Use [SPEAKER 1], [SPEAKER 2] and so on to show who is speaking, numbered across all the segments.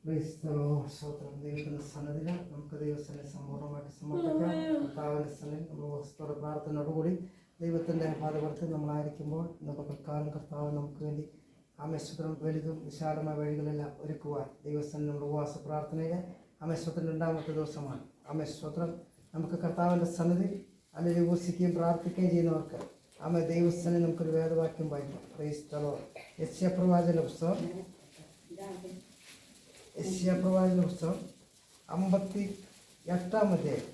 [SPEAKER 1] ദൈവത്തിൻ്റെ സന്നദ്ധിയിൽ നമുക്ക് ദൈവസ്ഥനെ സമ്പൂർണ്ണമായിട്ട് സമർപ്പിക്കാം. കർത്താവിൻ്റെ സ്ഥലം നമ്മൾ വസ്തുത പ്രാർത്ഥനയോടുകൂടി ദൈവത്തിൻ്റെ പാതപുറത്ത് നമ്മളായിരിക്കുമ്പോൾ നമുക്ക് തൽക്കാലം കർത്താവ് നമുക്ക് വേണ്ടി ആമേശ്വരം വലുതും വിശാലമായ വഴികളെല്ലാം ഒരുക്കുവാൻ ദൈവസ്ഥനെ നമ്മുടെ ഉപവാസ പ്രാർത്ഥനയിലെ ആമേശ്വരത്തിൻ്റെ 2ാമത്തെ ദിവസമാണ്. ആമേശ്വരം നമുക്ക് കർത്താവിൻ്റെ സന്നദ്ധി അല്ലെങ്കിൽ ഉപസിക്കുകയും പ്രാർത്ഥിക്കുകയും ചെയ്യുന്നവർക്ക് ദൈവസ്ഥനെ നമുക്കൊരു വേദവാക്യം വായിക്കാം. യെശയ്യാപ്രവാചകന്റെ പുസ്തകം 58-ാം അധ്യായം.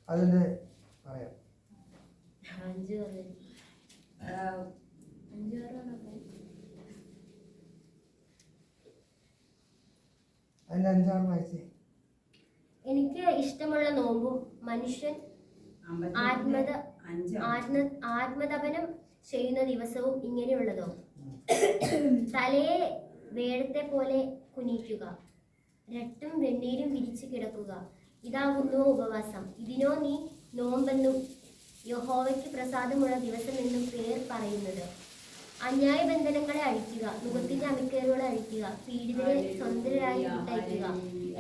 [SPEAKER 1] അതിൻ്റെ പറയാം.
[SPEAKER 2] എനിക്ക് ഇഷ്ടമുള്ള നോമ്പും മനുഷ്യൻ ആത്മതപനം ചെയ്യുന്ന ദിവസവും ഇങ്ങനെയുള്ളതോ? തലയെ വേഴത്തെ പോലെ കുനിക്കുക, രട്ടും വെണ്ണീരും വിരിച്ചു കിടക്കുക, ഇതാകുന്നു ഉപവാസം. ഇതിനോ നീ നോമ്പെന്നും യഹോവയ്ക്ക് പ്രസാദമുള്ള ദിവസമെന്നും പേർ പറയുന്നത്. അന്യായ ബന്ധനങ്ങളെ അഴിക്കുക, മുഖത്തിന്റെ അമിക്കേറുകളെ അഴിക്കുക, പീഡിതരെ സ്വതന്ത്രരായി വിട്ടയക്കുക,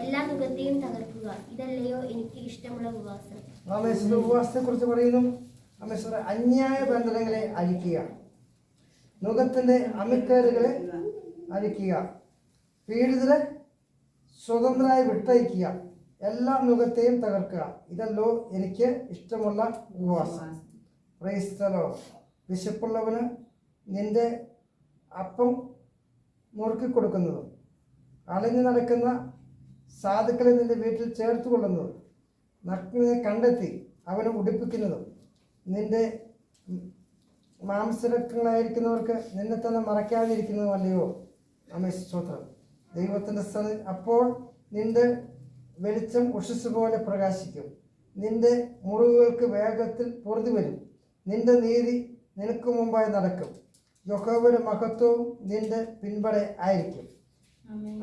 [SPEAKER 2] എല്ലാ മുഖത്തെയും തകർക്കുക. ഇതല്ലയോ എനിക്ക് ഇഷ്ടമുള്ള ഉപവാസം.
[SPEAKER 1] ഉപവാസത്തെ കുറിച്ച് പറയുന്നു. അന്യായ ബന്ധനങ്ങളെ അഴിക്കുക, മുഖത്തിന്റെ അമിക്കേറുകളെ അഴിക്കുക, പീഡിതരെ സ്വതന്ത്രരായി വിട്ടയക്കുക, എല്ലാ മുഖത്തെയും തകർക്കുക. ഇതല്ലോ എനിക്ക് ഇഷ്ടമുള്ള ഉപവാസം. Price the Lord. വിശപ്പുള്ളവന് നിന്റെ അപ്പം മുറുക്കി കൊടുക്കുന്നതും അലഞ്ഞു നടക്കുന്ന സാധുക്കളെ നിന്റെ വീട്ടിൽ ചേർത്ത് കൊള്ളുന്നതും നഗ്നനെ കണ്ടെത്തി അവനെ ഉടുപ്പിക്കുന്നതും നിന്റെ മാംസരക്തങ്ങളായിരിക്കുന്നവർക്ക് നിന്നെ തന്നെ മറയ്ക്കാതിരിക്കുന്നതും അല്ലയോ? സ്തോത്രം. ദൈവത്തിൻ്റെ സ്ഥലം അപ്പോൾ നിന്റെ വെളിച്ചം ഉഷസ് പോലെ പ്രകാശിക്കും, നിന്റെ മുറിവുകൾക്ക് വേഗത്തിൽ പൊറുതി വരും, നിന്റെ നീതി നിനക്ക് മുമ്പായി നടക്കും, യഹോവയുടെ മഹത്വവും നിന്റെ പിൻപടെ ആയിരിക്കും.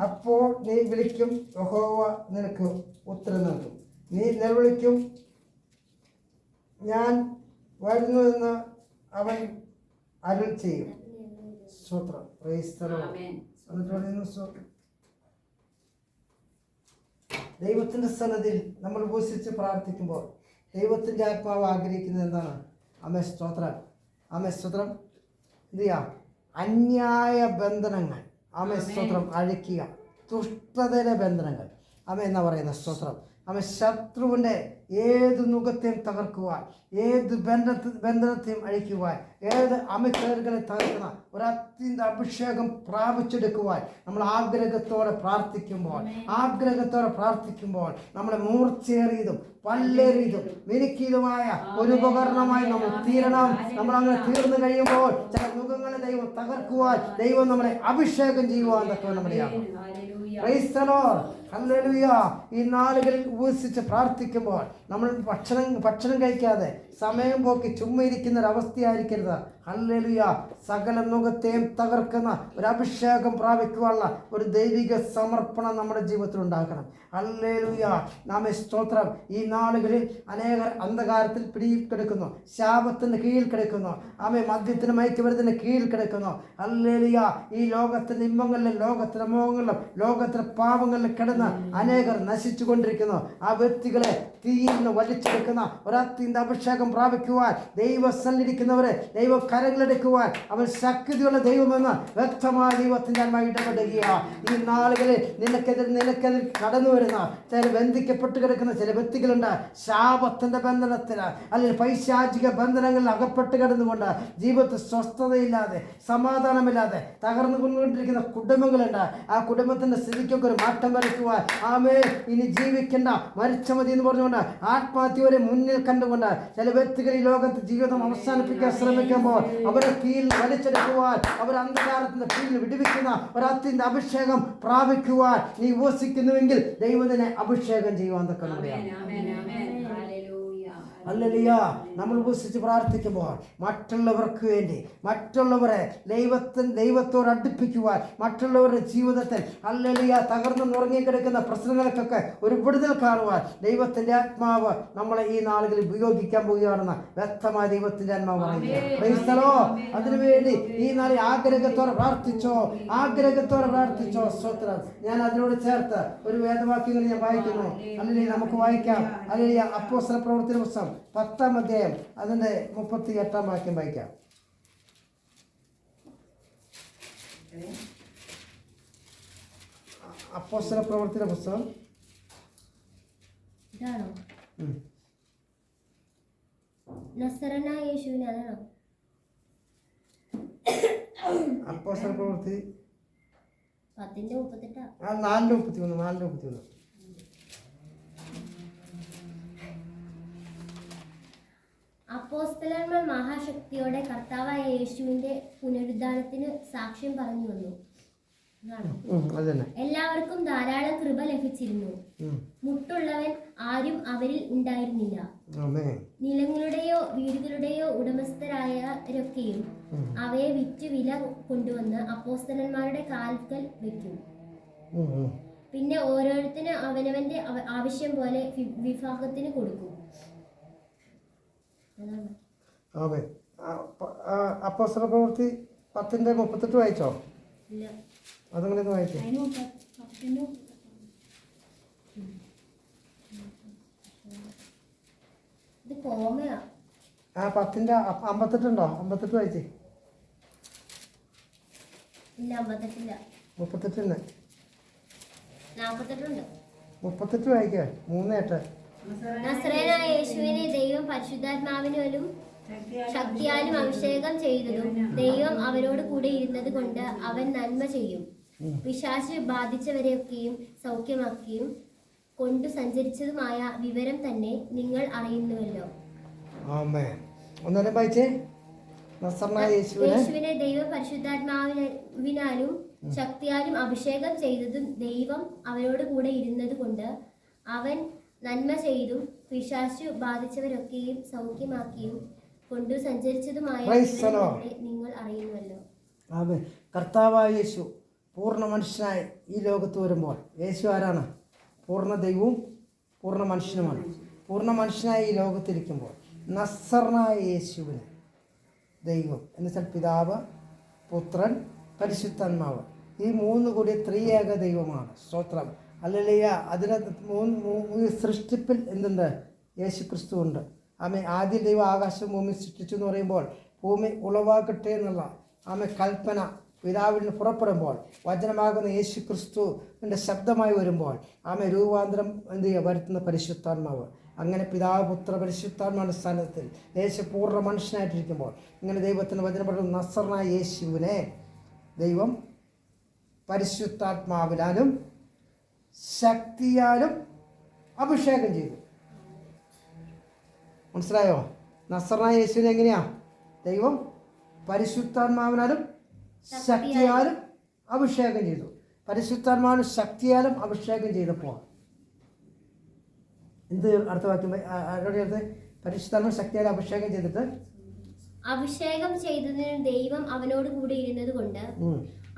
[SPEAKER 1] അപ്പോൾ നീ വിളിക്കും, യഹോവ നിനക്ക് ഉത്തരം നൽകും. നീ നിലവിളിക്കും, ഞാൻ വരുന്നുവെന്ന് അവൻ അരുൾ ചെയ്യും. സ്തോത്രം. Price the Lord. ദൈവത്തിൻ്റെ സന്നദ്ധിയിൽ നമ്മൾ ഉപസിച്ച് പ്രാർത്ഥിക്കുമ്പോൾ ദൈവത്തിൻ്റെ ആത്മാവ് ആഗ്രഹിക്കുന്നത് എന്താണ്? സ്തോത്രം. സ്തോത്രം. എന്ത് ചെയ്യാം? അന്യായ ബന്ധനങ്ങൾ സ്തോത്രം അഴിക്കുക, ദുഷ്ടതയുടെ ബന്ധനങ്ങൾ എന്നാ പറയുന്ന സ്തോത്രം. ശത്രുവിൻ്റെ ഏത് മുഖത്തെയും തകർക്കുവാൻ, ഏത് ബന്ധനത്തെയും അഴിക്കുവാൻ, ഏത് അമിക്കേറുകളെ തകർക്കുന്ന ഒരു അത്യന്ത അഭിഷേകം പ്രാപിച്ചെടുക്കുവാൻ നമ്മൾ ആഗ്രഹത്തോടെ പ്രാർത്ഥിക്കുമ്പോൾ നമ്മളെ മൂർച്ചയേറിയതും പല്ലേറിയതും മിനുക്കിയതുമായ ഒരു ഉപകരണമായി നമ്മൾ തീരണം. നമ്മൾ അങ്ങനെ തീർന്നു കഴിയുമ്പോൾ ചില മുഖങ്ങളെ ദൈവം തകർക്കുവാൻ, ദൈവം നമ്മളെ അഭിഷേകം ചെയ്യുവാൻ എന്നൊക്കെ നമ്മുടെയാണ്. Praise the lord. ഹല്ലേലൂയ. ഈ നാളുകളിൽ ഉപവസിച്ച് പ്രാർത്ഥിക്കുമ്പോൾ നമ്മൾ ഭക്ഷണം കഴിക്കാതെ സമയം പോക്കി ചുമ്മാ ഇരിക്കുന്ന ഒരവസ്ഥയായിരിക്കരുത്. ഹല്ലേലൂയ. സകല മുഖത്തെയും തകർക്കുന്ന ഒരു അഭിഷേകം പ്രാപിക്കുവാനുള്ള ഒരു ദൈവിക സമർപ്പണം നമ്മുടെ ജീവിതത്തിൽ ഉണ്ടാക്കണം. ഹല്ലേലൂയ. നാമേ സ്തോത്രം. ഈ നാളുകളിൽ അനേകർ അന്ധകാരത്തിൽ പിടികിടക്കുന്നു, ശാപത്തിന് കീഴിൽ കിടക്കുന്നു, മദ്യത്തിന് മയക്കുമരുന്നിന് കീഴിൽ കിടക്കുന്നു. ഹല്ലേലൂയ. ഈ ലോകത്തിന്റെ ഇമ്പങ്ങളിലും ലോകത്തിന്റെ മോഹങ്ങളിലും ലോകത്തിന്റെ പാപങ്ങളിലും കിടന്ന് അനേകർ നശിച്ചു കൊണ്ടിരിക്കുന്നു. ആ വ്യക്തികളെ തീയിൽ നിന്ന് വലിച്ചെടുക്കുന്ന ഒരത്യന്ത അഭിഷേകം പ്രാപിക്കുവാൻ, ദൈവസന്നിരിക്കുന്നവരെ ദൈവ കരങ്ങളെടുക്കുവാൻ അവൻ ശക്തിയുള്ള ദൈവമെന്ന് വ്യക്തമായ ദൈവത്തിൻ്റെ ഇടപെടുകയാണ്. ഈ നാളുകളിൽ നിനക്കെതിരെ കടന്നു വരുന്ന ചില ബന്ധിക്കപ്പെട്ട് കിടക്കുന്ന ചില വ്യക്തികളുണ്ട്. ശാപത്തിന്റെ ബന്ധനത്തിന് അല്ലെങ്കിൽ പൈശാചിക ബന്ധനങ്ങളിൽ അകപ്പെട്ട് കിടന്നുകൊണ്ട് ജീവിതത്തിൽ സ്വസ്ഥതയില്ലാതെ സമാധാനമില്ലാതെ തകർന്നു കൊണ്ടിരിക്കുന്ന കുടുംബങ്ങളുണ്ട്. ആ കുടുംബത്തിന്റെ സ്ഥിതിക്കൊക്കെ ഒരു മാറ്റം വരുത്തുവാൻ ഇനി ജീവിക്കേണ്ട, മരിച്ച മതി എന്ന് പറഞ്ഞുകൊണ്ട് ആത്മഹത്യ വരെ മുന്നിൽ കണ്ടുകൊണ്ട് ചില വ്യക്തികൾ ഈ ലോകത്ത് ജീവിതം അവസാനിപ്പിക്കാൻ ശ്രമിക്കുമ്പോൾ അവരെ കീഴിൽ വലിച്ചെടുക്കുവാൻ, അവർ അന്ധകാരത്തിന്റെ കീഴിൽ വിടുവിക്കുന്ന ഒരത്യന്ത അഭിഷേകം പ്രാപിക്കുവാൻ നീ ഉപവസിക്കുന്നുവെങ്കിൽ ദൈവത്തിനെ അഭിഷേകം ചെയ്യുവാൻ എന്നൊക്കെ ഹല്ലേലൂയ. നമ്മൾ ഉപസിച്ച് പ്രാർത്ഥിക്കുമ്പോൾ മറ്റുള്ളവർക്ക് വേണ്ടി, മറ്റുള്ളവരെ ദൈവത്തോട് അടുപ്പിക്കുവാൻ, മറ്റുള്ളവരുടെ ജീവിതത്തിൽ ഹല്ലേലൂയ തകർന്നു നുറങ്ങിക്കിടക്കുന്ന പ്രശ്നങ്ങൾക്കൊക്കെ ഒരു വിടുതൽ കാണുവാൻ ദൈവത്തിൻ്റെ ആത്മാവ് നമ്മളെ ഈ നാളുകളിൽ ഉപയോഗിക്കാൻ പോവുകയാണെന്ന് വ്യക്തമായ ദൈവത്തിൻ്റെ ആത്മാവ് പറയുക. അതിനുവേണ്ടി ഈ നാളിൽ ആഗ്രഹത്തോടെ പ്രാർത്ഥിച്ചോ. സ്തോത്രം. ഞാൻ അതിനോട് ചേർത്ത് ഒരു വേദവാക്യങ്ങൾ ഞാൻ വായിക്കുന്നു. അല്ലെങ്കിൽ നമുക്ക് വായിക്കാം. അല്ലെങ്കിൽ അപ്പോസ്തല പ്രവൃത്തിയുടെ പുസ്തകം 10-ാം അധ്യായം അതിൻ്റെ 38-ാം വാക്യം വായിക്കാം. അപ്പോസ്തല പ്രവൃത്തിയുടെ പുസ്തകം
[SPEAKER 2] നസറനായ യേശുവിനെ അതാണോ?
[SPEAKER 1] അപ്പോസ്തല പ്രവൃത്തി
[SPEAKER 2] 10:38.
[SPEAKER 1] 4:31.
[SPEAKER 2] അപ്പോസ്തലന്മാർ മഹാശക്തിയോടെ കർത്താവായ യേശുവിന്റെ പുനരുദ്ധാനത്തിന് സാക്ഷ്യം പറഞ്ഞു വന്നു. എല്ലാവർക്കും ധാരാളം കൃപ ലഭിച്ചിരുന്നു. മുട്ടുള്ളവൻ ആരും അവരിൽ ഉണ്ടായിരുന്നില്ല. നിലങ്ങളുടെയോ വീടുകളുടെയോ ഉടമസ്ഥരായവരൊക്കെയും അവയെ വിറ്റ് വില കൊണ്ടുവന്ന് അപ്പോസ്തലന്മാരുടെ കാൽക്കൽ വെക്കും. പിന്നെ ഓരോരുത്തരും അവനവന്റെ ആവശ്യം പോലെ വിഭാഗത്തിന് കൊടുക്കും.
[SPEAKER 1] അപ്പോസ്തല പ്രവൃത്തി 10:38 വായിച്ചോ? അതങ്ങനെ വായിച്ചോ?
[SPEAKER 2] ഇത് കോമയാ.
[SPEAKER 1] 10:58 ഉണ്ടോ? 58 വായിച്ചേ.
[SPEAKER 2] ഇല്ല, 58
[SPEAKER 1] 38 തന്നെ.
[SPEAKER 2] 48 ഉണ്ട്.
[SPEAKER 1] 38 വായിക്കേ. 3:8.
[SPEAKER 2] നസറേനായ യേശുവിനെ ദൈവം പരിശുദ്ധാത്മാവിനാലും ശക്തിയാലും അഭിഷേകം ചെയ്തതും ദൈവം അവരോട് കൂടെ ഇരുന്നത് കൊണ്ട് അവൻ നന്മ ചെയ്യും. പിശാച് ബാധിച്ചവരെയൊക്കെയും സൗഖ്യമാക്കിയും കൊണ്ടു സഞ്ചരിച്ചതുമായ വിവരം തന്നെ നിങ്ങൾ അറിയുന്നുവല്ലോ. യേശുവിനെ ദൈവം പരിശുദ്ധാത്മാവിനാലും ശക്തിയാലും അഭിഷേകം ചെയ്തതും ദൈവം അവരോട് കൂടെ ഇരുന്നത് കൊണ്ട് അവൻ നന്മ ചെയ്തും പിശാചു ബാധിച്ചവരൊക്കെയും സൗഖ്യമാക്കിയും കൊണ്ടു സഞ്ചരിച്ചതുമായ നിങ്ങൾ അറിയുന്നുവല്ലോ.
[SPEAKER 1] കർത്താവായ യേശു പൂർണ്ണ മനുഷ്യനായി ഈ ലോകത്ത് വരുമ്പോൾ, യേശു ആരാണ്? പൂർണ്ണ ദൈവവും പൂർണ്ണ മനുഷ്യനുമാണ്. പൂർണ്ണ മനുഷ്യനായി ഈ ലോകത്തിരിക്കുമ്പോൾ നസറനായ യേശുവിന് ദൈവം എന്നുവെച്ചാൽ പിതാവ്, പുത്രൻ, പരിശുദ്ധാത്മാവ്, ഈ 3 കൂടി ത്രിയേക ദൈവമാണ്. സ്തോത്രം. ഹല്ലേലൂയ. അതിന് സൃഷ്ടിപ്പിൽ എന്തുണ്ട്? യേശു ക്രിസ്തു ഉണ്ട്. ആദ്യ ദൈവം ആകാശം ഭൂമി സൃഷ്ടിച്ചു എന്ന് പറയുമ്പോൾ ഭൂമി ഉളവാക്കട്ടെ എന്നുള്ള കൽപ്പന പിതാവിൽ നിന്ന് പുറപ്പെടുമ്പോൾ വചനമാകുന്ന യേശു ക്രിസ്തുവിൻ്റെ ശബ്ദമായി വരുമ്പോൾ രൂപാന്തരം വരുത്തുന്ന പരിശുദ്ധാത്മാവ്. അങ്ങനെ പിതാവ്, പുത്ര, പരിശുദ്ധാത്മാവിൻ്റെ സ്ഥാനത്തിൽ യേശു പൂർണ്ണ മനുഷ്യനായിട്ടിരിക്കുമ്പോൾ ഇങ്ങനെ ദൈവത്തിൻ്റെ വചനപ്പെടുന്ന നസറനായ യേശുവിനെ ദൈവം പരിശുദ്ധാത്മാവിനാലും ശക്തിയാലും അഭിഷേകം ചെയ്തു. മനസ്സിലായോ? നസറനായ യേശുവിനെ എങ്ങനെയാ ദൈവം പരിശുദ്ധാത്മാവിനാലും ശക്തിയാലും അഭിഷേകം ചെയ്തു. പരിശുദ്ധാത്മാവിനും ശക്തിയാലും അഭിഷേകം ചെയ്തപ്പോൾ എന്ത് അടുത്ത വാക്യം പരിശുദ്ധാത്മാവ് ശക്തിയാലും അഭിഷേകം ചെയ്തിട്ട്
[SPEAKER 2] അഭിഷേകം ചെയ്തതിന് ദൈവം അവനോട് കൂടെ ഇരുന്നത് കൊണ്ട്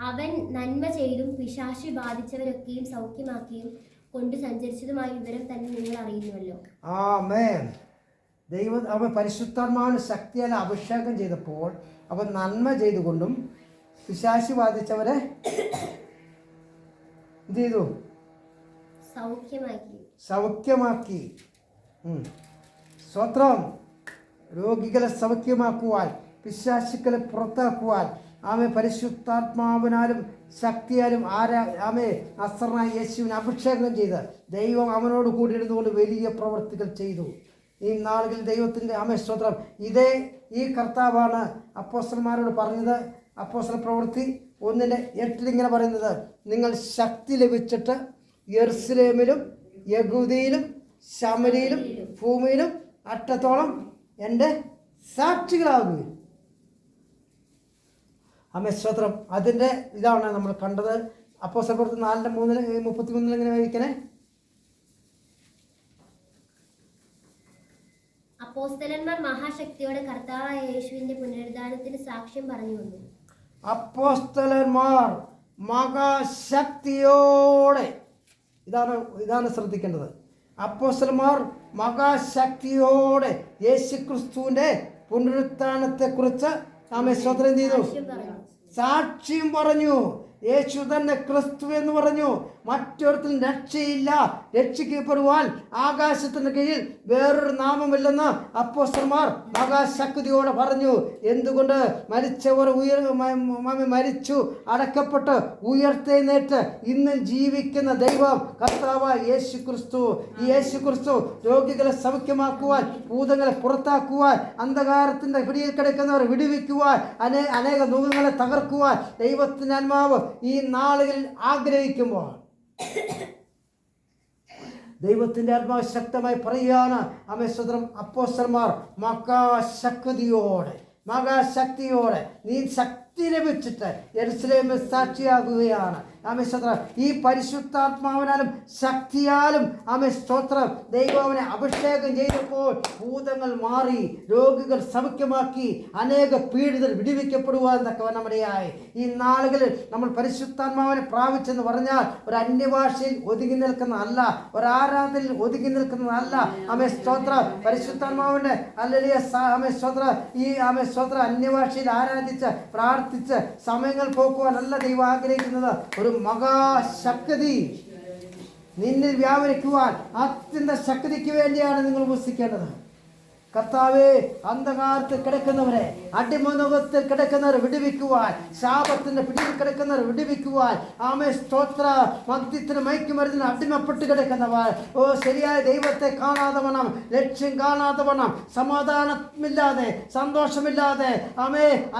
[SPEAKER 2] അവൻ നന്മ ചെയ്തും പിശാചു ബാധിച്ചവരൊക്കെയും സൗഖ്യമാക്കിയും കൊണ്ട് സഞ്ചരിച്ചതുമായ വിവരം തന്നെ നിങ്ങൾ അറിയുന്നുവല്ലോ.
[SPEAKER 1] ആമേൻ. ദൈവം അവൻ പരിശുദ്ധാത്മാവിന് ശക്തിയാൽ അഭിഷേകം ചെയ്തപ്പോൾ അവൻ നന്മ ചെയ്തുകൊണ്ടും പിശാചു ബാധിച്ചവരെ എന്ത് ചെയ്തു? സൗഖ്യമാക്കി. സ്തോത്രം. രോഗികളെ സൗഖ്യമാക്കുവാൻ, പിശാചുക്കളെ പുറത്താക്കുവാൻ പരിശുദ്ധാത്മാവിനാലും ശക്തിയാലും നസറനായ യേശുവിനെ അഭിഷേകം ചെയ്ത് ദൈവം അവനോട് കൂടി ഇരുന്നുകൊണ്ട് വലിയ പ്രവൃത്തികൾ ചെയ്തു. ഈ നാളുകളിൽ ദൈവത്തിൻ്റെ സ്തോത്രം. ഈ കർത്താവാണ് അപ്പോസ്തലന്മാരോട് പറഞ്ഞത്. അപ്പോസ്തല പ്രവൃത്തി 1:8 ഇങ്ങനെ പറയുന്നത്, നിങ്ങൾ ശക്തി ലഭിച്ചിട്ട് യെരുശലേമിലും യഹൂദയിലും ശമരിയിലും ഭൂമിയിലും അറ്റത്തോളം എൻ്റെ സാക്ഷികളാകുകയും. സ്തോത്രം. അതിൻ്റെ ഇതാണ് നമ്മൾ കണ്ടത്. അപ്പോസ്തല പ്രവൃത്തി 4:33 എങ്ങനെ വായിക്കണേ?
[SPEAKER 2] അപ്പോസ്തലന്മാർ മഹാശക്തിയോടെ കർത്താവായ യേശുവിന്റെ പുനരുദ്ധാനത്തിന് സാക്ഷ്യം പറഞ്ഞു വന്നു.
[SPEAKER 1] അപ്പോസ്തലന്മാർ മഹാശക്തിയോടെ, ഇതാണ് ശ്രദ്ധിക്കേണ്ടത്. അപ്പോസ്തലന്മാർ മഹാശക്തിയോടെ യേശുക്രിസ്തുവിന്റെ പുനരുത്ഥാനത്തെക്കുറിച്ച് സ്വതന്ത്രം ചെയ്തു, സാക്ഷ്യം പറഞ്ഞു. യേശു തന്നെ ക്രിസ്തു എന്ന് പറഞ്ഞു. മറ്റൊരുത്തിൽ രക്ഷയില്ല, രക്ഷിക്കപ്പെടുവാൻ ആകാശത്തിന് കീഴിൽ വേറൊരു നാമമില്ലെന്ന് അപ്പോസ്തലന്മാർ മഹാശക്തിയോടെ പറഞ്ഞു. എന്തുകൊണ്ട്? മരിച്ചവർ മരിച്ചു, അടക്കപ്പെട്ട് ഉയർത്തെഴുന്നേറ്റ് ഇന്നും ജീവിക്കുന്ന ദൈവം കർത്താവായ യേശു ക്രിസ്തു. ഈ യേശു ക്രിസ്തു രോഗികളെ സൗഖ്യമാക്കുവാൻ, ഭൂതങ്ങളെ പുറത്താക്കുവാൻ, അന്ധകാരത്തിന്റെ പിടിയിൽ കിടക്കുന്നവരെ വിടുവിക്കുവാൻ, അനേക നുഖങ്ങളെ തകർക്കുവാൻ ദൈവത്തിന്റെ ആത്മാവ് ഈ നാളുകളിൽ ആഗ്രഹിക്കുമ്പോൾ ദൈവത്തിന്റെ ആത്മാവ് ശക്തമായി പറയുകയാണ്. അപ്പോസ്തലന്മാർ മഹാശക്തിയോടെ നീ ശക്തി ലഭിച്ചിട്ട് യെരുശലേമിൽ സാക്ഷിയാകുകയാണ്. ഈ പരിശുദ്ധാത്മാവിനാലും ശക്തിയാലും സ്തോത്രം ദൈവം അവനെ അഭിഷേകം ചെയ്തപ്പോൾ ഭൂതങ്ങൾ മാറി, രോഗികൾ സൗഖ്യമാക്കി, അനേക പീഡിതർ വിടുവിക്കപ്പെടുവാൻ തക്കവണ്ണമിടയായി. ഈ നാളുകളിൽ നമ്മൾ പരിശുദ്ധാത്മാവിനെ പ്രാപിച്ചെന്ന് പറഞ്ഞാൽ ഒരു അന്യഭാഷയിൽ ഒതുങ്ങി നിൽക്കുന്നതല്ല, ഒരു ആരാധനയിൽ ഒതുങ്ങി നിൽക്കുന്നതല്ല. സ്തോത്രം പരിശുദ്ധാത്മാവിന്റെ സ്തോത്രം ഈ സ്തോത്രം അന്യഭാഷയിൽ ആരാധിച്ച് പ്രാർത്ഥിച്ച് സമയങ്ങൾ പോക്കുവാനല്ല ദൈവം ആഗ്രഹിക്കുന്നത്. ഒരു മഹാശക്തി നിന്നിൽ വ്യാപരിക്കുവാൻ അത്യന്ത ശക്തിക്ക് വേണ്ടിയാണ് നിങ്ങൾ ഉപസിക്കേണ്ടത്. കർത്താവേ, അന്ധകാരത്തിൽ കിടക്കുന്നവരെ, അടിമനുഖത്തിൽ കിടക്കുന്നവരെ വിടുവിക്കുവാൻ, ശാപത്തിന്റെ പിടിയിൽ കിടക്കുന്നവരെ വിടുവിക്കുവാൻ, സ്തോത്ര മദ്യത്തിന് മയക്കുമരുന്നിന് അടിമപ്പെട്ട് കിടക്കുന്നവർ, ശരിയായ ദൈവത്തെ കാണാതെ വണ്ണം, ലക്ഷ്യം കാണാതെ വണ്ണം, സമാധാനമില്ലാതെ സന്തോഷമില്ലാതെ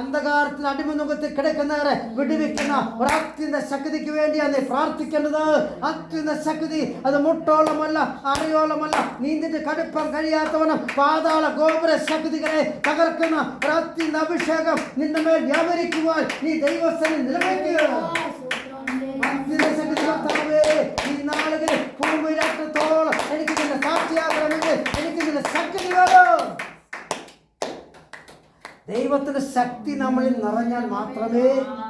[SPEAKER 1] അന്ധകാരത്തിന് അടിമനുഖത്തിൽ കിടക്കുന്നവരെ വിടുവിക്കുന്ന ഒരു അത്യന്ത ശക്തിക്ക് വേണ്ടിയാണ് നീ പ്രാർത്ഥിക്കേണ്ടത്. അത്യന്ത ശക്തി അത് മുട്ടോളമല്ല, അരയോളമല്ല, നീന്തിട്ട് കടുപ്പം കഴിയാത്തവണ്ണം പാതാള ഗോപുര ശക്തികളെ തകർക്കുന്ന അത്യന്ത അഭിഷേകം നിന്റെ മേൽ വ്യാപരിക്കുവാൻ നീ ദൈവസ്ഥനിൽ നിലനിൽക്കുക. ഈ നാളുകളിൽ ഭൂമിയിലത്തോളം എനിക്ക് നിന്റെ സാക്ഷിയാകണമെങ്കിൽ എനിക്ക് നിന്റെ ശക്തി വേണം. ദൈവത്തിന്റെ ശക്തി നമ്മളിൽ നിറഞ്ഞാൽ മാത്രമേ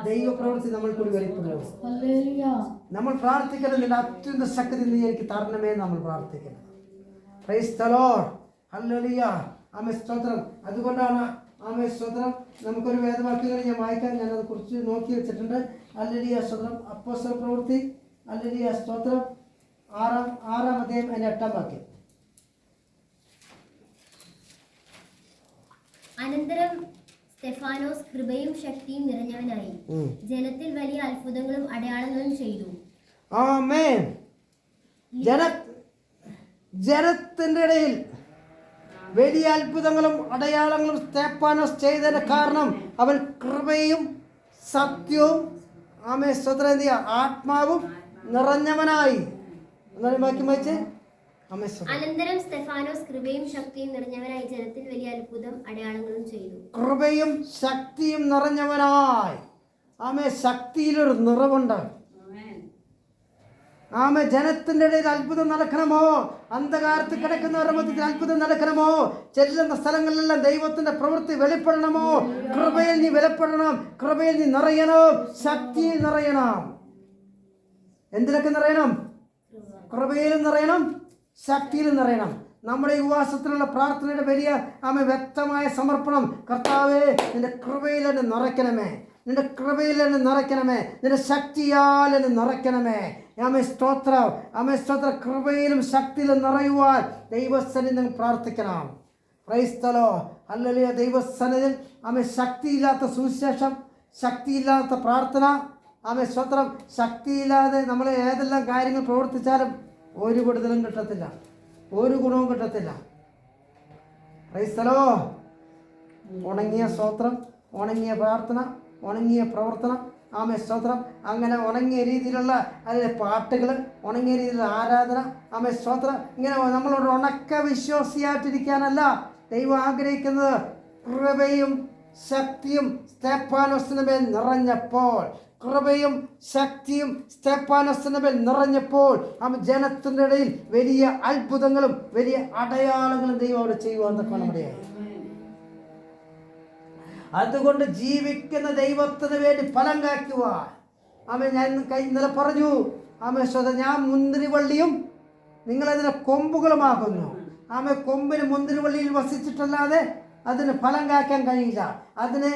[SPEAKER 1] ദൈവപ്രവൃത്തി നമ്മൾ കൂടി വെളിപ്പെടുള്ളൂ. നമ്മൾ പ്രാർത്ഥിക്കണം, നിന്റെ അത്യന്ത ശക്തി നീ എനിക്ക് തരണമേ നമ്മൾ പ്രാർത്ഥിക്കണം. പ്രൈസ് ദി ലോർഡ്, ഹല്ലേലൂയ, സ്തോത്രം. അതുകൊണ്ടാണ് സ്തോത്രം നമുക്കൊരു വേദവാക്യങ്ങൾ ഞാൻ വായിക്കാൻ ഞാനത് കുറിച്ച് നോക്കി വെച്ചിട്ടുണ്ട്. ഹല്ലേലൂയ, സ്തോത്രം. അപ്പോസ്തല പ്രവൃത്തി, ഹല്ലേലൂയ, സ്തോത്രം, 6-ാം അധ്യായം 8-ാം വാക്യം.
[SPEAKER 2] അനന്തരം സ്തെഫാനോസ് കൃപയും ശക്തിയും നിറഞ്ഞവനായി ജനത്തിൽ വലിയ അത്ഭുതങ്ങളും അടയാളങ്ങളും ചെയ്തു.
[SPEAKER 1] ആമേൻ. ജനത്തിന്റെ ഇടയിൽ വലിയ അത്ഭുതങ്ങളും അടയാളങ്ങളും സ്തെഫാനോസ് ചെയ്തതിന് കാരണം അവൻ കൃപയും സത്യവും ആത്മാവും നിറഞ്ഞവനായി.
[SPEAKER 2] അനന്തരം സ്തെഫാനോസ് കൃപയും ശക്തിയും നിറഞ്ഞവനായി ജനത്തിൽ വലിയ അത്ഭുതം അടയാളങ്ങളും ചെയ്തു.
[SPEAKER 1] കൃപയും ശക്തിയും നിറഞ്ഞവനായി. ശക്തിയിലൊരു നിറവുണ്ട്. ജനത്തിന്റെ ഇടയിൽ അത്ഭുതം നടക്കണമോ? അന്ധകാരത്തിൽ കിടക്കുന്നവരുടെ മധ്യത്തിൽ അത്ഭുതം നടക്കണമോ? ചെല്ലുന്ന സ്ഥലങ്ങളിലെല്ലാം ദൈവത്തിന്റെ പ്രവൃത്തി വെളിപ്പെടണമോ? കൃപയിൽ നീ വെളിപ്പെടണം, കൃപയിൽ നീ നിറയണം, ശക്തിയിൽ നിറയണം. എന്തിനൊക്കെ നിറയണം? കൃപയിലും നിറയണം, ശക്തിയിലും നിറയണം. നമ്മുടെ ഈ ഉപവാസത്തിലുള്ള പ്രാർത്ഥനയുടെ വലിയ വ്യക്തമായ സമർപ്പണം, കർത്താവേ നിന്റെ കൃപയിൽ എന്നെ നിറയ്ക്കണമേ, നിന്റെ കൃപയിൽ എന്നെ നിറയ്ക്കണമേ, നിന്റെ ശക്തിയാൽ എന്നെ നിറയ്ക്കണമേ. സ്തോത്രം. സ്തോത്രം. കൃപയിലും ശക്തിയിലും നിറയുവാൻ ദൈവസന്നിധിയിൽ നിങ്ങൾ പ്രാർത്ഥിക്കണം. Price the lord, hallelujah. ദൈവസന്നിധിയിൽ ശക്തിയില്ലാത്ത സുവിശേഷം, ശക്തിയില്ലാത്ത പ്രാർത്ഥന, സ്തോത്രം, ശക്തിയില്ലാതെ നമ്മൾ ഏതെല്ലാം കാര്യങ്ങൾ പ്രവർത്തിച്ചാലും ഒരു വിടുതലും കിട്ടത്തില്ല, ഒരു ഗുണവും കിട്ടത്തില്ല. Price the Lord. ഉണങ്ങിയ സ്തോത്രം, ഉണങ്ങിയ പ്രാർത്ഥന, ഉണങ്ങിയ പ്രവർത്തനം, സ്തോത്രം. അങ്ങനെ ഉണങ്ങിയ രീതിയിലുള്ള പാട്ടുകൾ, ഉണങ്ങിയ രീതിയിലുള്ള ആരാധന, സ്തോത്രം. ഇങ്ങനെ നമ്മളോട് ഉണക്ക വിശ്വാസിയായിട്ടിരിക്കാനല്ല ദൈവം ആഗ്രഹിക്കുന്നത്. കൃപയും ശക്തിയും സ്തെഫാനോസിന് മേൽ നിറഞ്ഞപ്പോൾ കൃപയും ശക്തിയും സ്തെഫാനോസിന്റെ മേൽ നിറഞ്ഞപ്പോൾ ജനത്തിന്റെ ഇടയിൽ വലിയ അത്ഭുതങ്ങളും വലിയ അടയാളങ്ങളും ദൈവം അവിടെ ചെയ്യുവാന്നൊക്കെ നമ്മുടെയായി. അതുകൊണ്ട് ജീവിക്കുന്ന ദൈവത്തിന് വേണ്ടി ഫലം കായ്ക്കുവാൻ ഞാൻ ഇന്നലെ പറഞ്ഞു ഞാൻ മുന്തിരിവള്ളിയും നിങ്ങളതിനെ കൊമ്പുകളുമാകുന്നു. കൊമ്പിന് മുന്തിരിവള്ളിയിൽ വസിച്ചിട്ടല്ലാതെ അതിന് ഫലം കായ്ക്കാൻ കഴിയില്ല. അതിന്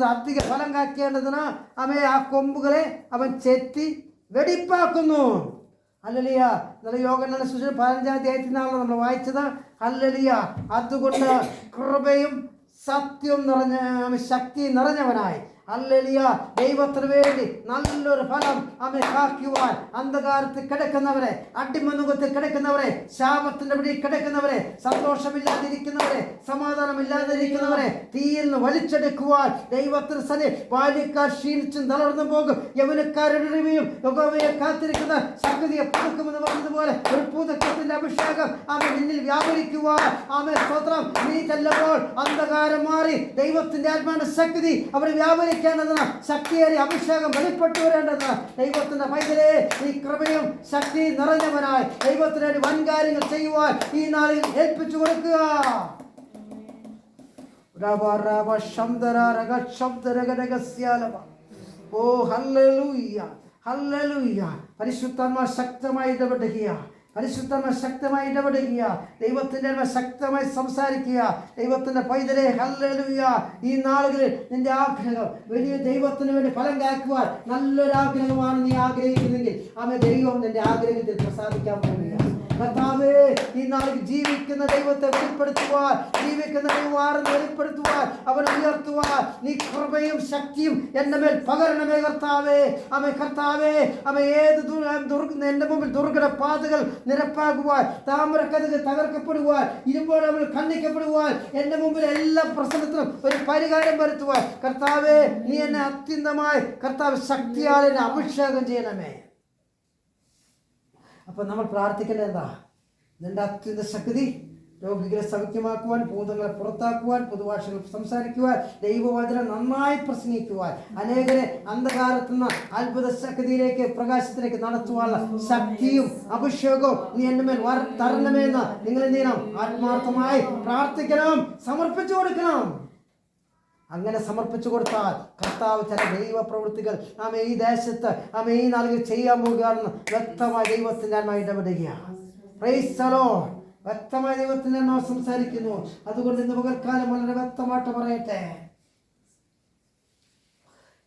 [SPEAKER 1] അധിക ഫലം കാക്കേണ്ടതിന് ആ കൊമ്പുകളെ അവൻ ചെത്തി വെടിപ്പാക്കുന്നു. ഹല്ലേലൂയ. ഇന്നലെ യോഹന്നാൻ സുവിശേഷം 15-ാം അധ്യായത്തിനാണ് നമ്മൾ വായിച്ചത്. ഹല്ലേലൂയ. അതുകൊണ്ട് കൃപയും സത്യവും ശക്തി നിറഞ്ഞവനായി ഹല്ലേലൂയ ദൈവത്തിന് വേണ്ടി നല്ലൊരു ഫലം കാക്കുവാൻ അന്ധകാരത്തിൽ കിടക്കുന്നവരെ, അടിമനുഖത്തിൽ കിടക്കുന്നവരെ, ശാപത്തിന്റെ പിടിയിൽ കിടക്കുന്നവരെ, സന്തോഷമില്ലാതിരിക്കുന്നവരെ, സമാധാനമില്ലാതിരിക്കുന്നവരെ തീയിൽ നിന്ന് വലിച്ചെടുക്കുവാൻ ദൈവത്തിന് സനെ ബാല്യക്കാർ ക്ഷീണിച്ചും തളർന്നു പോകും, യൗവനക്കാരുടെ യഹോവയെ കാത്തിരിക്കുന്ന ശക്തിയെ പുതുക്കുമെന്ന് പറഞ്ഞതുപോലെ ഒരു പുതുക്കത്തിന്റെ അഭിഷേകം നിന്നിൽ വ്യാപരിക്കുവാൻ സ്തോത്രം. നീ ചെല്ലുമ്പോൾ അന്ധകാരം മാറി ദൈവത്തിന്റെ ആത്മാവിന്റെ ശക്തി അവിടെ വ്യാപരിക്കേണ്ടതിന് ശക്തിയേറിയ അഭിഷേകം വെളിപ്പെട്ടു വരേണ്ടതിന് ദൈവത്തിന്റെ പൈതലേ ഈ കൃപയും ശക്തി നിറഞ്ഞവനായി ദൈവത്തിന് വേണ്ടി വൻകാര്യങ്ങൾ ചെയ്യുവാൻ ഈ നാളിൽ ഏൽപ്പിച്ചു കൊടുക്കുക. ഓ ഹല്ലേലൂയ, ഹല്ലേലൂയ. പരിശുദ്ധാത്മാ ശക്തമായി ഇടപെടുക, പരിശുദ്ധമ ശക്തമായി ഇടപെടുക, ദൈവത്തിൻ്റെ ശക്തമായി സംസാരിക്കുക. ദൈവത്തിൻ്റെ പൈതലേ ഹല്ലേലൂയ. ഈ നാളുകളിൽ നിന്റെ ആഗ്രഹം വലിയ ദൈവത്തിന് വേണ്ടി ഫലം കാക്കുവാൻ നല്ലൊരു ആഗ്രഹമാണ് നീ ആഗ്രഹിക്കുന്നെങ്കിൽ ദൈവം നിന്റെ ആഗ്രഹത്തിൽ പ്രസാദിക്കാൻ പോകുക. കർത്താവേ, ഈ നാളിൽ ജീവിക്കുന്ന ദൈവത്തെ വെളിപ്പെടുത്തുവാൻ, ജീവിക്കുന്ന ദൈവമാണെന്ന് വെളിപ്പെടുത്തുവാൻ, അവനെ ഉയർത്തുവാൻ നീ കൃപയും ശക്തിയും എൻ്റെ മേൽ പകരണമേ കർത്താവേ. കർത്താവേ, ഏത് എൻ്റെ മുമ്പിൽ ദുർഘട പാതകൾ നിരപ്പാകുവാൻ, താമരക്കഥകൾ തകർക്കപ്പെടുവാൻ, ഇരുമ്പോൾ നമ്മൾ ഖണ്ഡിക്കപ്പെടുവാൻ, എൻ്റെ മുമ്പിൽ എല്ലാ പ്രശ്നത്തിനും ഒരു പരിഹാരം വരുത്തുവാൻ കർത്താവേ നീ എന്നെ അത്യന്തമായി കർത്താവ് ശക്തിയാൽ എന്നെ അഭിഷേകം ചെയ്യണമേ. അപ്പം നമ്മൾ പ്രാർത്ഥിക്കേണ്ടത് എന്താ? നിന്റെ അത്യന്ത ശക്തി രോഗികളെ സൗഖ്യമാക്കുവാൻ, ഭൂതങ്ങളെ പുറത്താക്കുവാൻ, പുതുഭാഷകൾ സംസാരിക്കുവാൻ, ദൈവവചനം നന്നായി പ്രസംഗിക്കുവാൻ, അനേകരെ അന്ധകാരത്തുനിന്ന് അത്ഭുത ശക്തിയിലേക്ക് പ്രകാശത്തിലേക്ക് നടത്തുവാനുള്ള ശക്തിയും അഭിഷേകവും നീ എൻ്റെ മേൽ തരണമേന്ന് നിങ്ങൾ എന്ത് ചെയ്യണം? ആത്മാർത്ഥമായി പ്രാർത്ഥിക്കണം, സമർപ്പിച്ചു കൊടുക്കണം. അങ്ങനെ സമർപ്പിച്ചു കൊടുത്താൽ കർത്താവ് ചില ദൈവ പ്രവൃത്തികൾ ഈ ദേശത്ത് ഈ നാളുകൾ ചെയ്യാൻ പോകുകയാണെന്ന് വ്യക്തമായി ദൈവത്തിൻ്റെ ആത്മാവ് ഇടപെടുകയാണ്. Praise the Lord. വ്യക്തമായി ദൈവത്തിൻ്റെ ആത്മാവ് സംസാരിക്കുന്നു. അതുകൊണ്ട് ഇന്ന് പകൽക്കാലം വളരെ വ്യക്തമായിട്ട് പറയട്ടെ,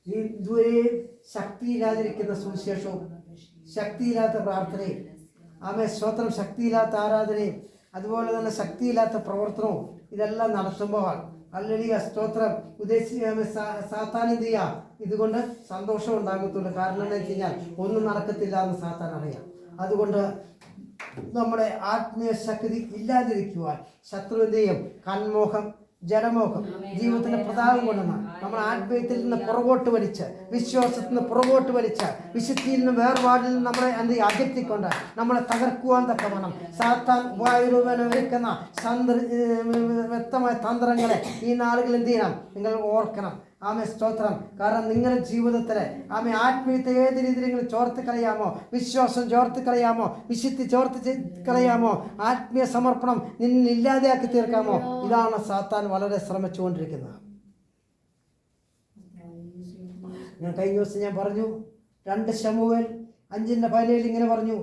[SPEAKER 1] ഇതുവരെ ശക്തിയില്ലാതിരിക്കുന്ന സുവിശേഷവും ശക്തിയില്ലാത്ത പ്രാർത്ഥനയും സ്തോത്രം ശക്തിയില്ലാത്ത ആരാധനയും അതുപോലെ തന്നെ ശക്തിയില്ലാത്ത പ്രവർത്തനവും ഇതെല്ലാം നടത്തുമ്പോൾ ഹല്ലേലൂയ സ്തോത്രം സാത്താനെന്ത് ചെയ്യുക? ഇതുകൊണ്ട് സന്തോഷം ഉണ്ടാകത്തുള്ളൂ. കാരണം എന്താ വെച്ച് കഴിഞ്ഞാൽ ഒന്നും നടക്കത്തില്ല എന്ന് സാത്താൻ അറിയാം. അതുകൊണ്ട് നമ്മുടെ ആത്മീയ ശക്തി ഇല്ലാതിരിക്കുവാൻ ശത്രു എന്ത് ചെയ്യും? കൺമോഹം, ജഡമോഹം, ജീവിതത്തിന്റെ പ്രതാപം കൊണ്ടെന്ന് നമ്മൾ ആത്മീയത്തിൽ നിന്ന് പുറകോട്ട് വലിച്ച്, വിശ്വാസത്തിൽ നിന്ന് പുറകോട്ട് വലിച്ച്, വിശുദ്ധിയിൽ നിന്ന് വേർപാടിൽ നിന്ന് നമ്മളെ അകറ്റിക്കൊണ്ട് നമ്മളെ തകർക്കുവാൻ തക്കവണ്ണം സാത്താൻ വായുരൂപേണ ഒരുക്കുന്ന വ്യക്തമായ തന്ത്രങ്ങളെ ഈ നാളുകൾ എന്ത് ചെയ്യണം? നിങ്ങൾ ഓർക്കണം. സ്തോത്രം. കാരണം നിങ്ങളുടെ ജീവിതത്തിൽ ആത്മീയത്തെ ഏത് രീതിയിൽ നിങ്ങൾ ചോർത്ത് കളയാമോ, വിശ്വാസം ചോർത്ത് കളയാമോ, വിശുദ്ധി ചോർത്ത് കളയാമോ, ആത്മീയ സമർപ്പണം നിന്നില്ലാതെയാക്കി തീർക്കാമോ, ഇതാണ് സാത്താൻ വളരെ ശ്രമിച്ചുകൊണ്ടിരിക്കുന്നത്. ഞാൻ കഴിഞ്ഞ ദിവസം ഞാൻ പറഞ്ഞു, 2 ശമൂവേൽ 5:17 ഇങ്ങനെ പറഞ്ഞു,